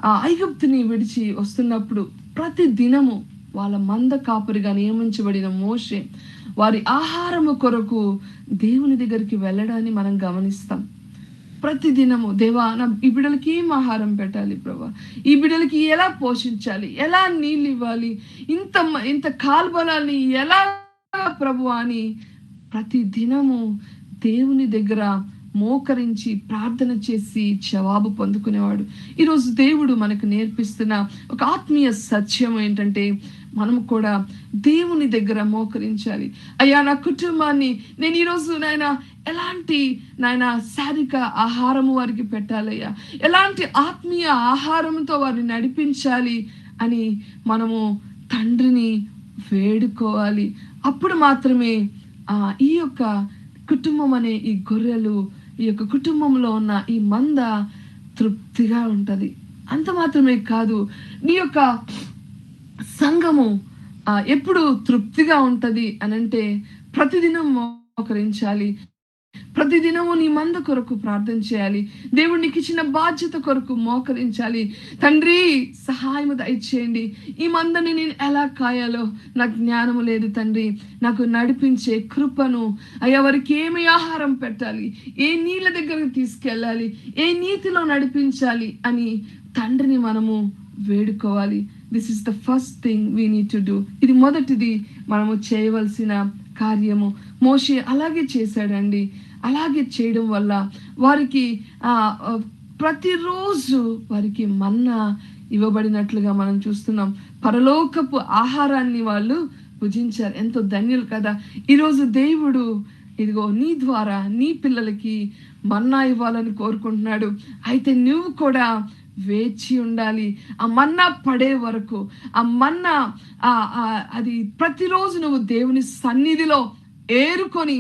ఆ ఐగుప్తుని విడిచి వస్తున్నప్పుడు ప్రతి దినము వాళ్ళ మంద కాపరిగా నియమించబడిన మోషే వారి ఆహారము కొరకు దేవుని దగ్గరికి వెళ్ళడాన్ని మనం గమనిస్తాం. ప్రతి దినము, దేవా ఈ బిడ్డలకి ఏం ఆహారం పెట్టాలి ప్రభా, ఈ బిడ్డలకి ఎలా పోషించాలి, ఎలా నీళ్ళు ఇవ్వాలి, ఇంత కాల్బలాన్ని ఎలా ప్రభు అని ప్రతి దినము దేవుని దగ్గర మోకరించి ప్రార్థన చేసి జవాబు పొందుకునేవాడు. ఈరోజు దేవుడు మనకు నేర్పిస్తున్న ఒక ఆత్మీయ సత్యం ఏంటంటే, మనము కూడా దేవుని దగ్గర మోకరించాలి. అయ్యా, నా కుటుంబాన్ని నేను ఈరోజు నాయన ఎలాంటి నాయన శారీరక ఆహారము వారికి పెట్టాలయ్యా, ఎలాంటి ఆత్మీయ ఆహారంతో వారిని నడిపించాలి అని మనము తండ్రిని వేడుకోవాలి. అప్పుడు మాత్రమే ఈ యొక్క కుటుంబం అనే ఈ గొర్రెలు, ఈ యొక్క కుటుంబంలో ఉన్న ఈ మంద తృప్తిగా ఉంటది. అంత మాత్రమే కాదు, నీ యొక్క సంఘము ఎప్పుడు తృప్తిగా ఉంటది అనంటే ప్రతిదినం మోకరించాలి, ప్రతిదినము నీ మంద కొరకు ప్రార్థన చేయాలి, దేవుడు నీకు ఇచ్చిన బాధ్యత కొరకు మోకరించాలి. తండ్రి సహాయము దయచేయండి, ఈ మందని నేను ఎలా కాయాలో నాకు జ్ఞానము లేదు తండ్రి, నాకు నడిపించే కృపను అయ్యా, వారికి ఏమి ఆహారం పెట్టాలి, ఏ నీళ్ళ దగ్గరకు తీసుకెళ్ళాలి, ఏ నీతిలో నడిపించాలి అని తండ్రిని మనము వేడుకోవాలి. This is the first thing we need to do. ఇది మొదటిది మనము చేయవలసిన కార్యము. మోషే అలాగే చేశాడండి. అలాగే చేయడం వల్ల వారికి ప్రతిరోజు వారికి మన్నా ఇవ్వబడినట్లుగా మనం చూస్తున్నాం. పరలోకపు ఆహారాన్ని వాళ్ళు భుజించారు. ఎంతో ధన్యులు కదా. ఈరోజు దేవుడు ఇదిగో నీ ద్వారా నీ పిల్లలకి మన్నా ఇవ్వాలని కోరుకుంటున్నాడు. అయితే నువ్వు కూడా వేచి ఉండాలి. ఆ మన్నా పడే వరకు, ఆ మన్నా అది ప్రతిరోజు నువ్వు దేవుని సన్నిధిలో ఏరుకొని,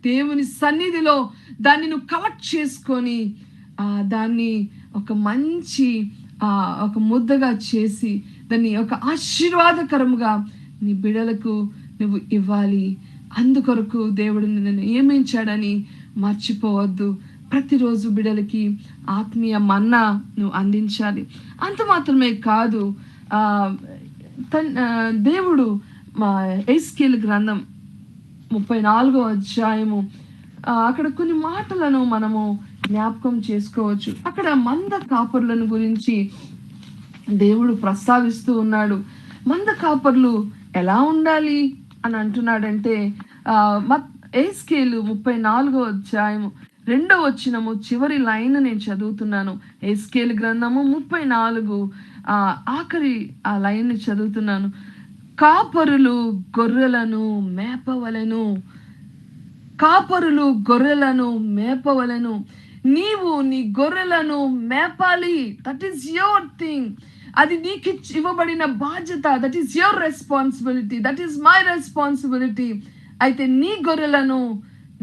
దేవుని సన్నిధిలో దాన్ని నువ్వు కలెక్ట్ చేసుకొని దాన్ని ఒక మంచి ఒక ముద్దగా చేసి దాన్ని ఒక ఆశీర్వాదకరముగా నీ బిడ్డలకు నువ్వు ఇవ్వాలి. అందుకొరకు దేవుడు నిన్ను నియమించాడని మర్చిపోవద్దు. ప్రతిరోజు బిడ్డలకి ఆత్మీయ మన్నా నువ్వు అందించాలి. అంత మాత్రమే కాదు, దేవుడు ఎహెజ్కేలు గ్రంథం 34వ అధ్యాయము అక్కడ కొన్ని మాటలను మనము జ్ఞాపకం చేసుకోవచ్చు. అక్కడ మంద కాపర్లను గురించి దేవుడు ప్రస్తావిస్తూ ఉన్నాడు. మంద కాపర్లు ఎలా ఉండాలి అని అంటున్నాడంటే, ఎహెజ్కేలు 34వ అధ్యాయము 2వ వచనము చివరి లైన్ నేను చదువుతున్నాను. ఎహెజ్కేలు గ్రంథము 34 ఆఖరి ఆ లైన్ చదువుతున్నాను. కాపరులు గొర్రెలను మేపవలెను, కాపరులు గొర్రెలను మేపవలెను, నీవు నీ గొర్రెలను మేపాలి. That is your thing. అది నీకు ఇవ్వబడిన బాధ్యత. That is your responsibility. That is my responsibility. అయితే నీ గొర్రెలను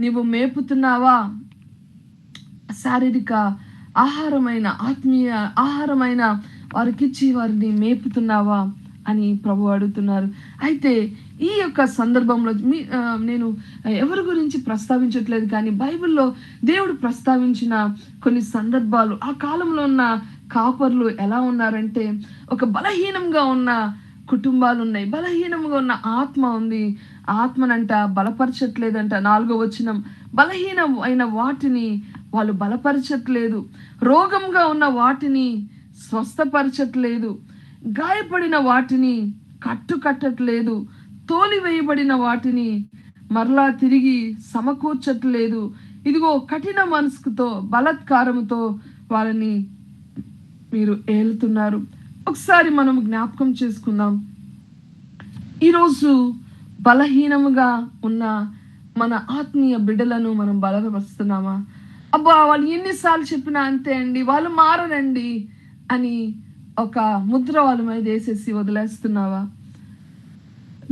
నీవు మేపుతున్నావా? శారీరక ఆహారమైన, ఆత్మీయ ఆహారమైన వారికిచ్చి వారిని మేపుతున్నావా అని ప్రభు అడుగుతున్నారు. అయితే ఈ యొక్క సందర్భంలో నేను ఎవరి గురించి ప్రస్తావించట్లేదు, కానీ బైబిల్లో దేవుడు ప్రస్తావించిన కొన్ని సందర్భాలు, ఆ కాలంలో ఉన్న కాపర్లు ఎలా ఉన్నారంటే, ఒక బలహీనంగా ఉన్న కుటుంబాలు ఉన్నాయి, బలహీనంగా ఉన్న ఆత్మ ఉంది. ఆత్మనంట బలపరచట్లేదంట. 4వ వచనం, బలహీనం అయిన వాటిని వాళ్ళు బలపరచట్లేదు, రోగంగా ఉన్న వాటిని స్వస్థపరచట్లేదు, గాయపడిన వాటిని కట్టట్లేదు, తోలివేయబడిన వాటిని మరలా తిరిగి సమకూర్చట్లేదు. ఇదిగో కఠిన మనసుతో, బలత్కారముతో వాళ్ళని మీరు ఏలుతున్నారు. ఒకసారి మనం జ్ఞాపకం చేసుకుందాం. ఈరోజు బలహీనముగా ఉన్న మన ఆత్మీయ బిడ్డలను మనం బలపరుస్తున్నామా? అబ్బా వాళ్ళు ఎన్నిసార్లు చెప్పినా అంతే అండి, వాళ్ళు మారరండి అని ఒక ముద్ర వాళ్ళ మీద వేసేసి వదిలేస్తున్నావా?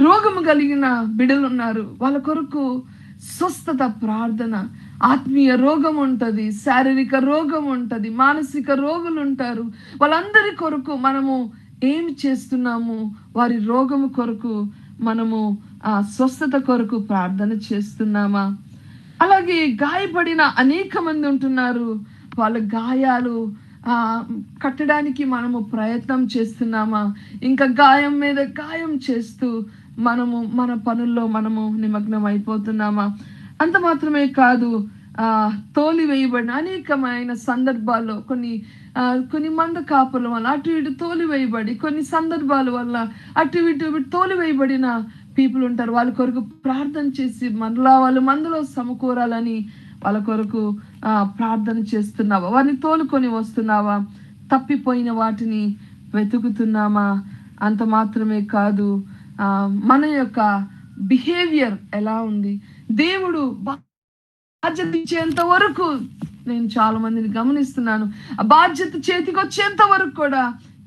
రోగము కలిగిన బిడ్డలు ఉన్నారు, వాళ్ళ కొరకు స్వస్థత ప్రార్థన. ఆత్మీయ రోగం ఉంటది, శారీరక రోగం ఉంటది, మానసిక రోగులు ఉంటారు. వాళ్ళందరి కొరకు మనము ఏమి చేస్తున్నాము? వారి రోగము కొరకు మనము స్వస్థత కొరకు ప్రార్థన చేస్తున్నామా? అలాగే గాయపడిన అనేక మంది ఉంటున్నారు, వాళ్ళ గాయాలు కట్టడానికి మనము ప్రయత్నం చేస్తున్నామా? ఇంకా గాయం మీద గాయం చేస్తూ మనము మన పనుల్లో మనము నిమగ్నం అయిపోతున్నామా? అంత మాత్రమే కాదు, తోలివేయబడిన అనేకమైన సందర్భాల్లో కొన్ని మంద కాపుల వల్ల అటు ఇటు తోలివేయబడి, కొన్ని సందర్భాల వల్ల అటు ఇటు తోలివేయబడిన పీపుల్ ఉంటారు. వాళ్ళ కొరకు ప్రార్థన చేసి మరలా వాళ్ళు మందులో సమకూరాలని వాళ్ళ కొరకు ప్రార్థన చేస్తున్నావా? వారిని తోలుకొని వస్తున్నావా? తప్పిపోయిన వాటిని వెతుకుతున్నామా? అంత మాత్రమే కాదు, మన యొక్క బిహేవియర్ ఎలా ఉంది? దేవుడు బాధ్యత ఇచ్చేంత వరకు నేను చాలా మందిని గమనిస్తున్నాను. ఆ బాధ్యత చేతికి వచ్చేంత వరకు కూడా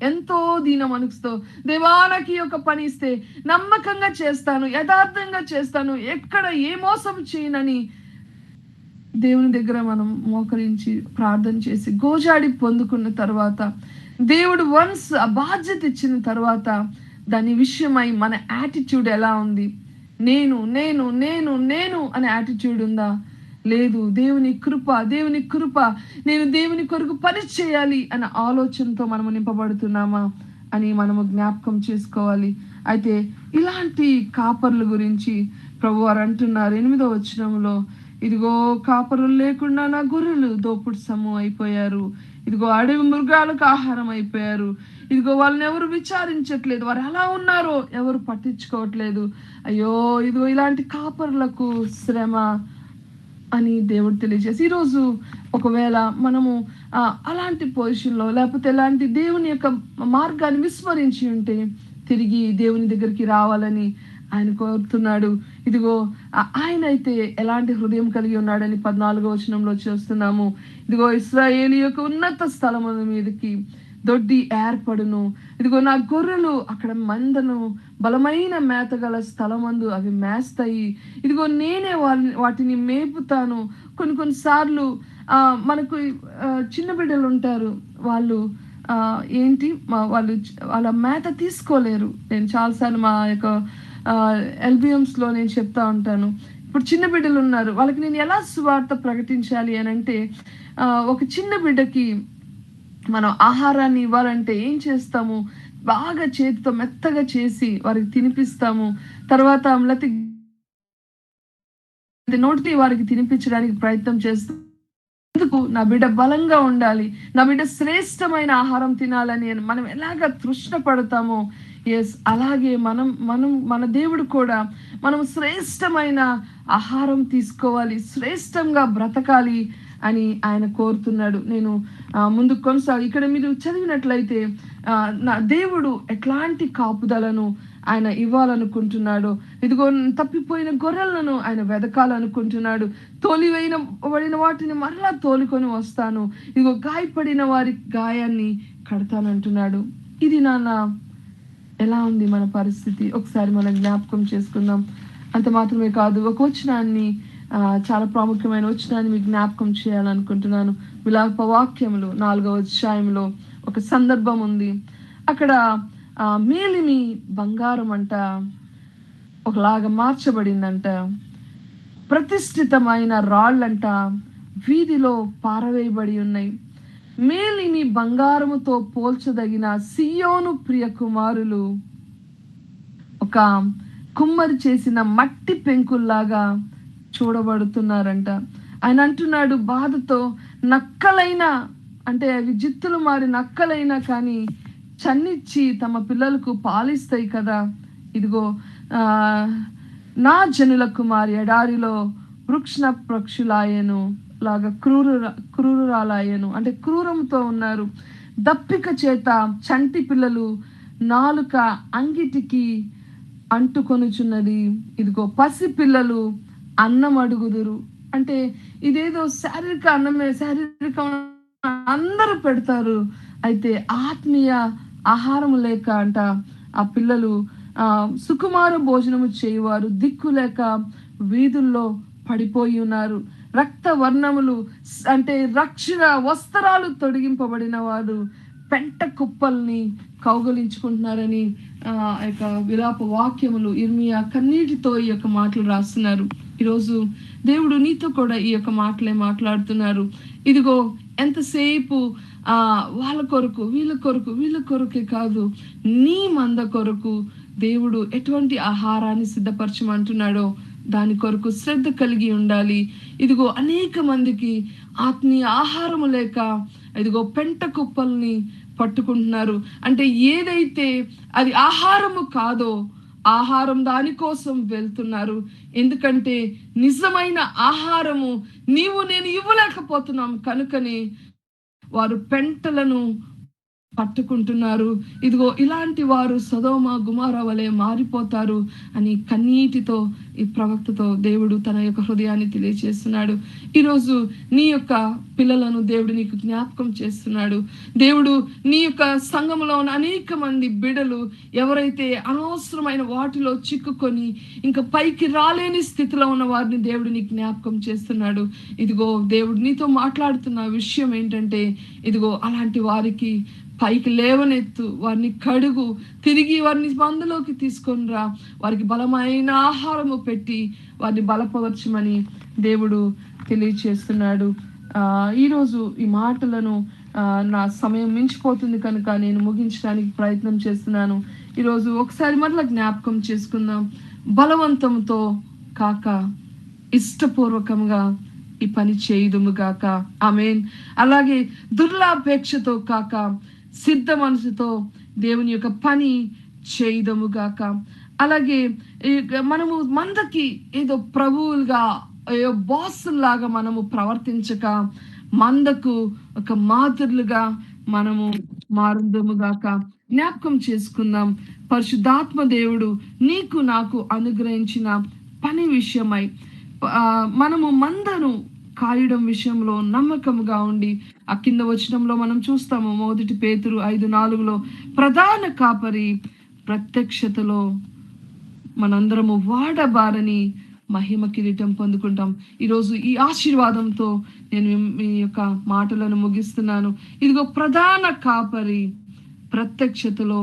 ఎంతో దీన మనసుతో దేవా నాకు ఈ యొక్క పని ఇస్తే నమ్మకంగా చేస్తాను, యథార్థంగా చేస్తాను, ఎక్కడ ఏ మోసం చేయనని దేవుని దగ్గర మనం మోకరించి ప్రార్థన చేసి గోజాడి పొందుకున్న తర్వాత, దేవుడు వన్స్ ఆ బాధ్యత ఇచ్చిన తర్వాత దాని విషయమై మన యాటిట్యూడ్ ఎలా ఉంది? నేను నేను నేను నేను అనే యాటిట్యూడ్ ఉందా? లేదు, దేవుని కృప, నేను దేవుని కొరకు పని చేయాలి అన్న ఆలోచనతో మనము నింపబడుతున్నామా అని మనము జ్ఞాపకం చేసుకోవాలి. అయితే ఇలాంటి కాపర్ల గురించి ప్రభువారు అంటున్నారు 8వ వచనంలో, ఇదిగో కాపరులు లేకుండా నా గొర్రెలు దోపుడు సొమ్ము అయిపోయారు, ఇదిగో అడవి మృగాలకు ఆహారం అయిపోయారు, ఇదిగో వాళ్ళని ఎవరు విచారించట్లేదు, వారు ఎలా ఉన్నారో ఎవరు పట్టించుకోవట్లేదు, అయ్యో ఇదిగో ఇలాంటి కాపరులకు శ్రమ అని దేవుడు తెలియజేసి, ఈరోజు ఒకవేళ మనము అలాంటి పొజిషన్లో లేకపోతే ఎలాంటి దేవుని యొక్క మార్గాన్ని విస్మరించి ఉంటే తిరిగి దేవుని దగ్గరికి రావాలని ఆయన కోరుతున్నాడు. ఇదిగో ఆయన అయితే ఎలాంటి హృదయం కలిగి ఉన్నాడని 14వ వచనంలో చూస్తున్నాము. ఇదిగో ఇశ్రాయేలు యొక్క ఉన్నత స్థలముల మీదకి దొడ్డి ఏర్పడును, ఇదిగో నా గొర్రెలు అక్కడ మందను బలమైన మేతగల స్థలమందు అవి మేస్తాయి, ఇదిగో నేనే వాటిని మేపుతాను. కొన్నిసార్లు మనకు చిన్న బిడ్డలు ఉంటారు, వాళ్ళు వాళ్ళు వాళ్ళ మేత తీసుకోలేరు. నేను చాలాసార్లు మా యొక్క LBMs లో నేను చెప్తా ఉంటాను, ఇప్పుడు చిన్న బిడ్డలు ఉన్నారు, వాళ్ళకి నేను ఎలా సువార్త ప్రకటించాలి అని అంటే, ఒక చిన్న బిడ్డకి మనం ఆహారాన్ని ఇవ్వాలంటే ఏం చేస్తాము? బాగా చేతితో మెత్తగా చేసి వారికి తినిపిస్తాము. తర్వాత నోటిని వారికి తినిపించడానికి ప్రయత్నం చేస్తాం. ఎందుకు? నా బిడ్డ బలంగా ఉండాలి, నా బిడ్డ శ్రేష్టమైన ఆహారం తినాలని మనం ఎలాగ తృష్ణ పడతామో, అలాగే మన దేవుడు కూడా మనం శ్రేష్టమైన ఆహారం తీసుకోవాలి, శ్రేష్టంగా బ్రతకాలి అని ఆయన కోరుతున్నాడు. నేను ముందుకు కొనసాగి ఇక్కడ మీరు చదివినట్లయితే నా దేవుడు ఎట్లాంటి కాపుదలను ఆయన ఇవ్వాలనుకుంటున్నాడు. ఇదిగో తప్పిపోయిన గొర్రెలను ఆయన వెదకాలనుకుంటున్నాడు. తోలివేయబడిన వాటిని మరలా తోలుకొని వస్తాను, ఇదిగో గాయపడిన వారి గాయాన్ని కడతానంటున్నాడు. ఇది నాన్న ఎలా ఉంది మన పరిస్థితి? ఒకసారి మనం జ్ఞాపకం చేసుకుందాం. అంత మాత్రమే కాదు, ఒక వచనాన్ని చాలా ప్రాముఖ్యమైన వచనాన్ని మీకు జ్ఞాపకం చేయాలనుకుంటున్నాను. విలాప వాక్యములు 4వ అధ్యాయంలో ఒక సందర్భం ఉంది. అక్కడ మేలిమి బంగారం అంట ఒకలాగా మార్చబడిందంట, ప్రతిష్ఠితమైన రాళ్ళంట వీధిలో పారవేయబడి ఉన్నాయి. మేలిమి బంగారముతో పోల్చదగిన సియోను ప్రియ కుమారులు ఒక కుమ్మరి చేసిన మట్టి పెంకుల్లాగా చూడబడుతున్నారంట. ఆయన అంటున్నాడు బాధతో, నక్కలైనా అంటే అవి జిత్తులు మారి నక్కలైనా కానీ చన్నిచ్చి తమ పిల్లలకు పాలిస్తాయి కదా, ఇదిగో నా జనుల కుమారి ఎడారిలో వృక్షణ పక్షులాయను లాగా క్రూరురాలాయను, అంటే క్రూరంతో ఉన్నారు. దప్పిక చేత చంటి పిల్లలు నాలుక అంగిటికి అంటుకొనుచున్నది, ఇదిగో పసి పిల్లలు అన్నం అడుగుదురు. అంటే ఇదేదో శారీరక అన్నమే, శారీరక అందరూ పెడతారు, అయితే ఆత్మీయ ఆహారం లేక అంట ఆ పిల్లలు సుకుమార భోజనము చేయువారు దిక్కు లేక వీధుల్లో పడిపోయి ఉన్నారు. రక్త వర్ణములు అంటే రక్షణ వస్త్రాలు తొడిగింపబడిన వారు పెంట కుప్పల్ని కౌగలించుకుంటున్నారని యొక్క విలాప వాక్యములు ఇర్మియా కన్నీటితో ఈ యొక్క మాటలు రాస్తున్నారు. ఈరోజు దేవుడు నీతో కూడా ఈ యొక్క మాటలే మాట్లాడుతున్నారు. ఇదిగో ఎంతసేపు వాళ్ళ కొరకు వీళ్ళ కొరకే కాదు, నీ మంద కొరకు దేవుడు ఎటువంటి ఆహారాన్ని సిద్ధపరచమంటున్నాడో దాని కొరకు శ్రద్ధ కలిగి ఉండాలి. ఇదిగో అనేక మందికి ఆత్మీయ ఆహారము లేక ఇదిగో పెంట కుప్పల్ని పట్టుకుంటున్నారు. అంటే ఏదైతే అది ఆహారము కాదో ఆహారం దానికోసం వెళ్తున్నారు. ఎందుకంటే నిజమైన ఆహారము నేను ఇవ్వలేకపోతున్నాం కనుకనే వారు పెంటలను పట్టుకుంటున్నారు. ఇదిగో ఇలాంటి వారు సొదొమ గుమొర్రా వలె మారిపోతారు అని కన్నీటితో ఈ ప్రవక్తతో దేవుడు తన యొక్క హృదయాన్ని తెలియజేస్తున్నాడు. ఈరోజు నీ యొక్క పిల్లలను దేవుడు నీకు జ్ఞాపకం చేస్తున్నాడు. దేవుడు నీ యొక్క సంఘములో ఉన్న అనేక మంది బిడ్డలు ఎవరైతే అనవసరమైన వాటిలో చిక్కుకొని ఇంకా పైకి రాలేని స్థితిలో ఉన్న వారిని దేవుడు నీకు జ్ఞాపకం చేస్తున్నాడు. ఇదిగో దేవుడు నీతో మాట్లాడుతున్న విషయం ఏంటంటే, ఇదిగో అలాంటి వారికి పైకి లేవనెత్తు, వారిని కడుగు, తిరిగి వారిని మందులోకి తీసుకొని రా, వారికి బలమైన ఆహారము పెట్టి వారిని బలపరచమని దేవుడు తెలియచేస్తున్నాడు. ఈరోజు ఈ మాటలను నా సమయం మించిపోతుంది కనుక నేను ముగించడానికి ప్రయత్నం చేస్తున్నాను. ఈరోజు ఒకసారి మరలా జ్ఞాపకం చేసుకుందాం. బలవంతంతో కాక ఇష్టపూర్వకంగా ఈ పని చేయుదుము గాక. ఆమేన్. అలాగే దుర్లాపేక్షతో కాక సిద్ధ మనసుతో దేవుని యొక్క పని చేయుదుము గాక. అలాగే మనము మందకి ఏదో ప్రభువులుగా బాసుల్లాగా మనము ప్రవర్తించక మందకు ఒక మాదిరులుగా మనము మారుదుము గాక. జ్ఞాపకం చేసుకుందాం. పరిశుద్ధాత్మ దేవుడు నీకు నాకు అనుగ్రహించిన పని విషయమై మనము మందను కాయడం విషయంలో నమ్మకముగా ఉండి, ఆ కింద వచనంలో మనం చూస్తాము, 1 పేతురు 5:4 ప్రధాన కాపరి ప్రత్యక్షతలో మనందరము వాడబారని మహిమ కిరీటం పొందుకుంటాం. ఈరోజు ఈ ఆశీర్వాదంతో నేను మీ యొక్క మాటలను ముగిస్తున్నాను. ఇదిగో ప్రధాన కాపరి ప్రత్యక్షతలో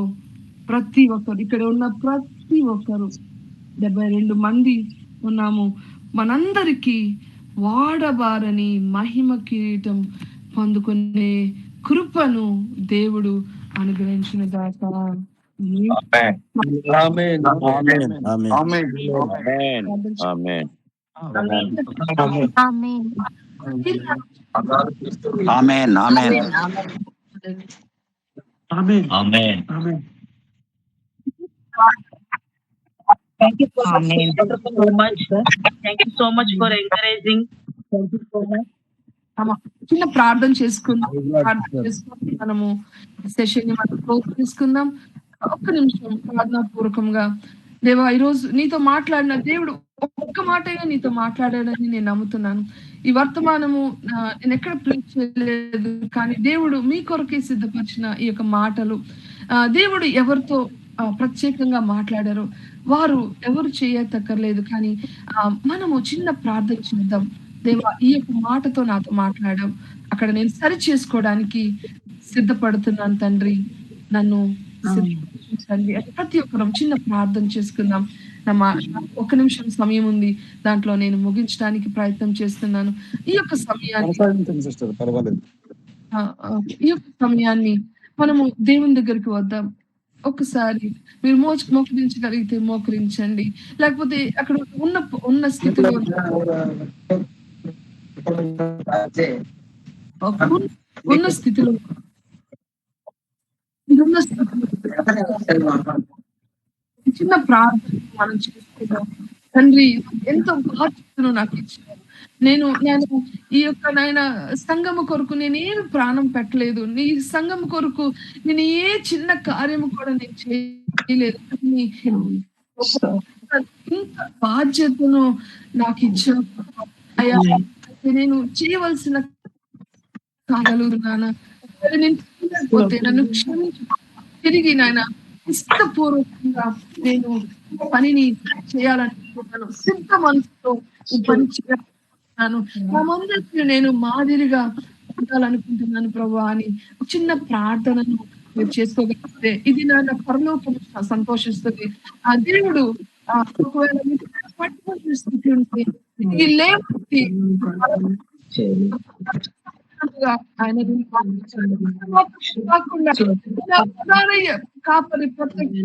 ప్రతి ఒక్కరు, ఇక్కడ ఉన్న ప్రతి ఒక్కరు 72 మంది ఉన్నాము, మనందరికీ వాడబారని మహిమ కిరీటం పొందుకునే కృపను దేవుడు అనుగ్రహించిన దాకా. Thank you so much, sir. Thank you so much for encouraging. Thank you so much. చిన్న ప్రార్థన చేసుకుందాం. మనము సెషన్ మనం క్లోజ్ చేసుకుందాం. ఒక్క నిమిషం ప్రార్థనా పూర్వకంగా. దేవా, ఈరోజు నీతో మాట్లాడిన దేవుడు ఒక్క మాటైనా నీతో మాట్లాడాడని నేను నమ్ముతున్నాను. ఈ వర్తమానము నేను ఎక్కడ ప్లే చేయలేదు, కానీ దేవుడు మీ కొరకే సిద్ధపరిచిన ఈ యొక్క మాటలు దేవుడు ఎవరితో ప్రత్యేకంగా మాట్లాడారు వారు ఎవరు చేయక్కర్లేదు, కానీ మనము చిన్న ప్రార్థన చేద్దాం. దేవా, ఈ యొక్క మాటతో నాతో మాట్లాడాం, అక్కడ నేను సరి చేసుకోవడానికి సిద్ధపడుతున్నాను తండ్రి, నన్ను సిద్ధపరచండి. ప్రతి ఒక్కరం చిన్న ప్రార్థన చేసుకుందాం. ఒక నిమిషం సమయం ఉంది, దాంట్లో నేను ముగించడానికి ప్రయత్నం చేస్తున్నాను. ఈ యొక్క సమయాన్ని మనము దేవుని దగ్గరికి వద్దాం. ఒక్కసారి మీరు మోకరించగలిగితే మోకరించండి, లేకపోతే అక్కడ ఉన్న స్థితిలో చిన్న ప్రార్థన మనం చేసుకుందాం. తండ్రి, ఎంతో బాధ్యతను నాకు ఇచ్చారు. నేను ఈ యొక్క నాయన సంఘము కొరకు నేనేమి ప్రాణం పెట్టలేదు. నీ సంఘము కొరకు నేను ఏ చిన్న కార్యము కూడా నేను చేయలేదు. ఇంత బాధ్యతను నాకు ఇచ్చాను. నేను చేయవలసిన కాగలరు నాన్న, నేను చేయలేకపోతే నన్ను క్షమించు. తిరిగి నాయన ఇష్టపూర్వకంగా నేను పనిని చేయాలనుకుంటున్నాను. సిద్ధ మనసుతో పని చేయాలనుకుంటున్నాను. నా మందరికి నేను మాదిరిగా ఉండాలనుకుంటున్నాను ప్రభు అని చిన్న ప్రార్థనను మీరు చేసుకోగలిగితే ఇది నా పరలోకం సంతోషిస్తుంది. ఆ దేవుడు ఒకవేళ పట్టుకునే స్థితి ఉంటే ఈ లేవతి ఆయన కాపరి కలిగిన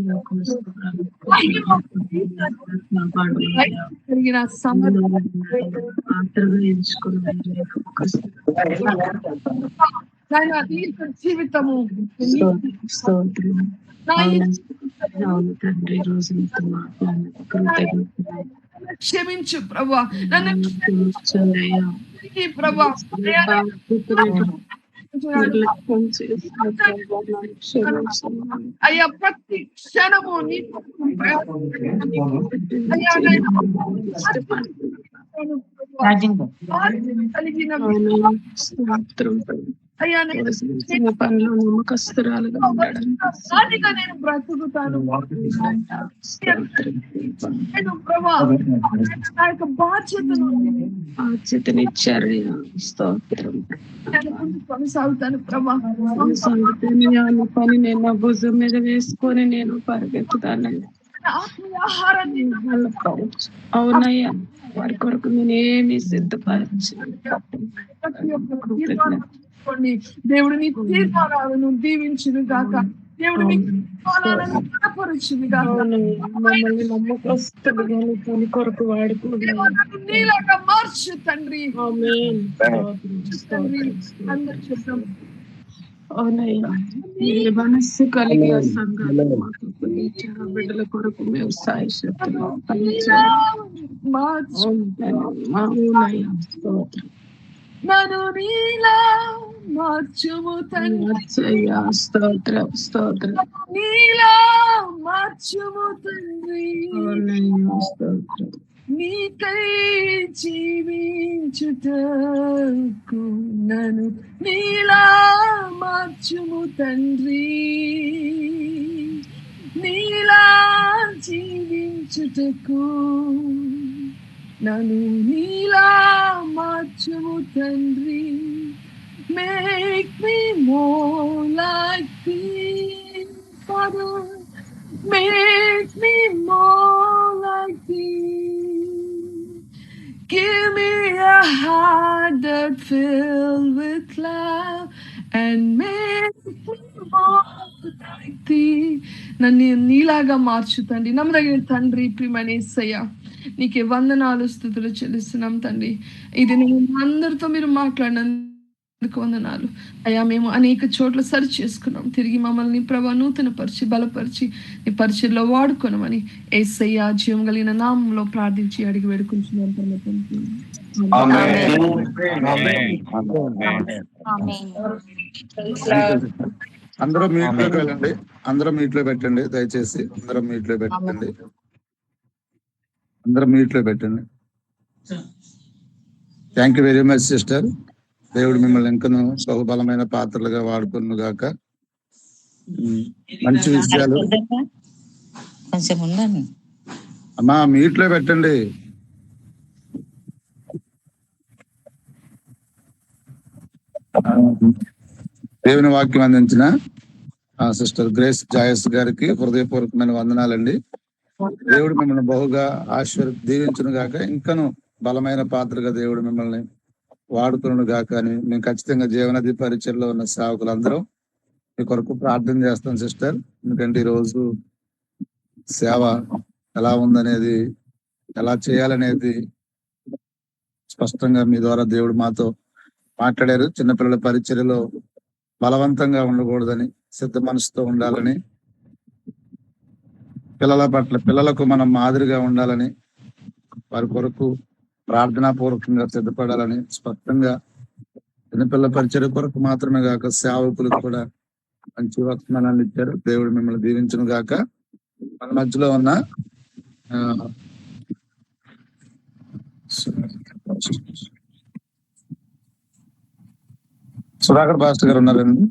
జీవితము క్షమించు ప్రభా, నన్ను ప్రభా నిర్లక్ష్యం చేసిన ప్రభు నన్ను క్షమించండి. అయ్యా ప్రతి క్షణము నీ అయ్యా కలిగిన అవును, స్తోత్రం ప్రభు. అయ్యా చిన్న పనిలో నమ్మకస్తురాలుగా ఉండడం సాధిగా నేను బ్రతుకుతాను. స్తోత్రం. నేను ప్రభా నా యొక్క బాధ్యతను బాధ్యతనిచ్చారయ్యా. స్తోత్రం. నేను ముందు కొనసాగుతాను ప్రభా. సంగతి పని నేను నా భుజం మీద వేసుకొని నేను పరిగెత్తుతానయ్యా. ఆత్మీయ ఆహారాన్ని అవునయ్యా, వారి కొరకు నేను ఏమి సిద్ధపరచు. ప్రతి ఒక్క తీర్మానం తీసుకోండి. దేవుడు నీ తీర్మానాలను దీవించును గాక. దేవుడు మీ తీర్మానాలను బలపరచును గాక. మమ్మల్ని నమ్మకస్తులుగా నీ పని కొరకు వాడుకోవాలి. నన్ను నీలాగా మార్చు తండ్రి. ఆమేన్. తండ్రి అందరూ చూద్దాం. అవునయ్యా, మీ మనస్సు కలిగి ఆ సంఘాలు మాకు అప్పగించారు. బిడ్డల కొరకు మేము సాయశక్తులు మార్చు అవునయ్యా. స్తోత్రం. నన్ను నీలా మార్చుము తండ్రి. మార్చయ్యా. స్తోత్రం. స్తోత్రం. నీలా మార్చుము తండ్రి. అవునయ్యా. స్తోత్రం. నీకై జీవించుటకు నన్ను నీలా మార్చుము తండ్రి. నీలా జీవించుటకు నన్ను నీలా మార్చుము తండ్రి. Make me more like thee, Father. Make me more like thee. Give me a heart that filled with love and make me more like thee. నన్ను నీలాగా మార్చుతండి. నమ్మదగిన తండ్రి, ప్రియమైన యేసయ్య, నీకే వందనాలు స్తుతులు చెల్లిస్తున్నాం తండ్రి. ఇది నేను అందరితో మీరు మాట్లాడినందుకు వందనాలు అయ్యా. మేము అనేక చోట్ల సరి చేసుకున్నాం. తిరిగి మమ్మల్ని ప్రభా నూతన పరిచి బలపరిచి నీ పరిచయలో వాడుకోనమని యేసయ్య జీవం కలిగిన నామంలో ప్రార్థించి అడిగి వేడుకుంటున్నాం తండ్రి. అందరూ మీట్లో వెళ్ళండి. అందరూ మీట్లో పెట్టండి. దయచేసి అందరూ మీట్లో పెట్టండి. అందరూ మీట్లో పెట్టండి. Thank you very much sister. దేవుడు మిమ్మల్ని ఇంకను బహుబలమైన పాత్రలుగా వాడుకును గాక. మంచి విషయాలు కొంచెం ఉండండి అమ్మా, మీట్లో పెట్టండి. దేవుని వాక్యం అందించిన సిస్టర్ గ్రేస్ జాయస్ గారికి హృదయపూర్వకమైన వందనాలండి. దేవుడు మిమ్మల్ని బహుగా దీవించును గాక. ఇంకను బలమైన పాత్రగా దేవుడు మిమ్మల్ని వాడుకును గాక అని మేము ఖచ్చితంగా జీవనది పరిచయలో ఉన్న సేవకులందరం మీ కొరకు ప్రార్థన చేస్తాం సిస్టర్. ఎందుకంటే ఈరోజు సేవ ఎలా ఉందనేది, ఎలా చేయాలనేది స్పష్టంగా మీ ద్వారా దేవుడు మాతో మాట్లాడారు. చిన్నపిల్లల పరిచర్యలో బలవంతంగా ఉండకూడదని, సిద్ధ మనసుతో ఉండాలని, పిల్లల పట్ల పిల్లలకు మనం మాదిరిగా ఉండాలని, వారి కొరకు ప్రార్థనాపూర్వకంగా సిద్ధపడాలని స్పష్టంగా చిన్నపిల్లల పరిచర్య కొరకు మాత్రమే కాక సేవకులకు కూడా మంచి వర్తమానాన్ని ఇచ్చారు. దేవుడు మిమ్మల్ని దీవించును గాక. మన మధ్యలో ఉన్న సుధాకర్ పాస్టర్ గారు ఉన్నారండి.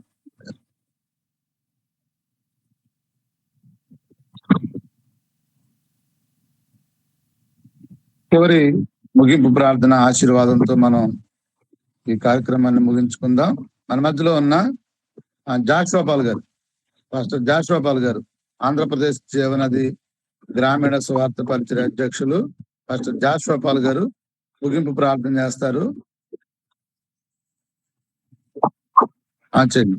చివరి ముగింపు ప్రార్థన ఆశీర్వాదంతో మనం ఈ కార్యక్రమాన్ని ముగించుకుందాం. మన మధ్యలో ఉన్న జాషువా పాల్ గారు, పాస్టర్ జాషువా పాల్ గారు, ఆంధ్రప్రదేశ్ జీవనది గ్రామీణ స్వార్థ పరిచయ అధ్యక్షులు పాస్టర్ జాషువా పాల్ గారు ముగింపు ప్రార్థన చేస్తారు. చేయండి.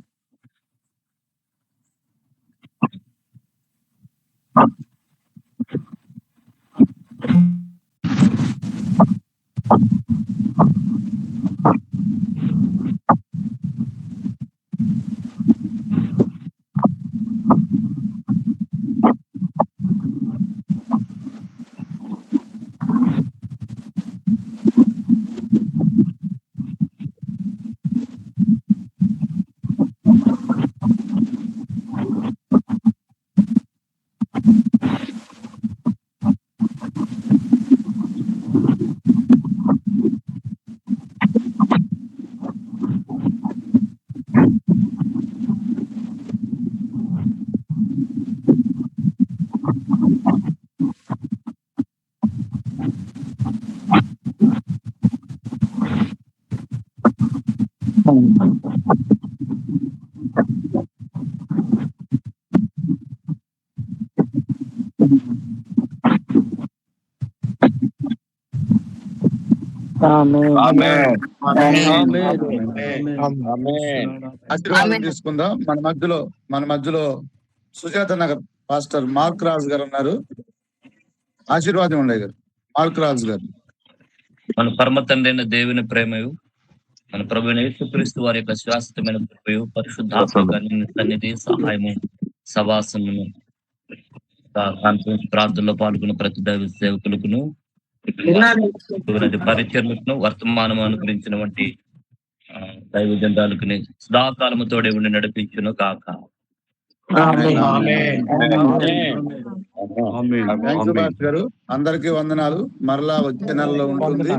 ఆశీర్వాదం తీసుకుందాం. మన మధ్యలో సుజాత నగర్ పాస్టర్ మార్క్ రాజు గారు ఉన్నారు. ఆశీర్వాదం ఉండే గారు. మార్క్ రాజు గారు. మన పరమ తండ్రి అయిన దేవుని ప్రేమయు, మన ప్రభువైన యేసుక్రీస్తు వారి యొక్క శాశ్వతమైన కృపయు, పరిశుద్ధాత్మ సన్నిధి, సహాయము, సవాసమును కాన్ఫరెన్స్ ప్రార్థనలో పాల్గొన్న ప్రతి దైవ సేవకులకును, పరిచర్లకు, వర్తమానం అనుగ్రహించిన వంటి దైవ జండాలకు సదాకాలముతోడే ఉండి నడిపించును కాక. గారు అందరికీ వందనాలు. మరలా వచ్చే నెలలో ఉంటుంది.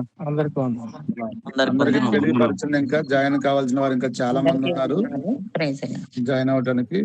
అందరికీ తెలియపరచండి. ఇంకా జాయిన్ కావాల్సిన వారు ఇంకా చాలా మంది ఉన్నారు ప్రైజ్ జాయిన్ అవడానికి.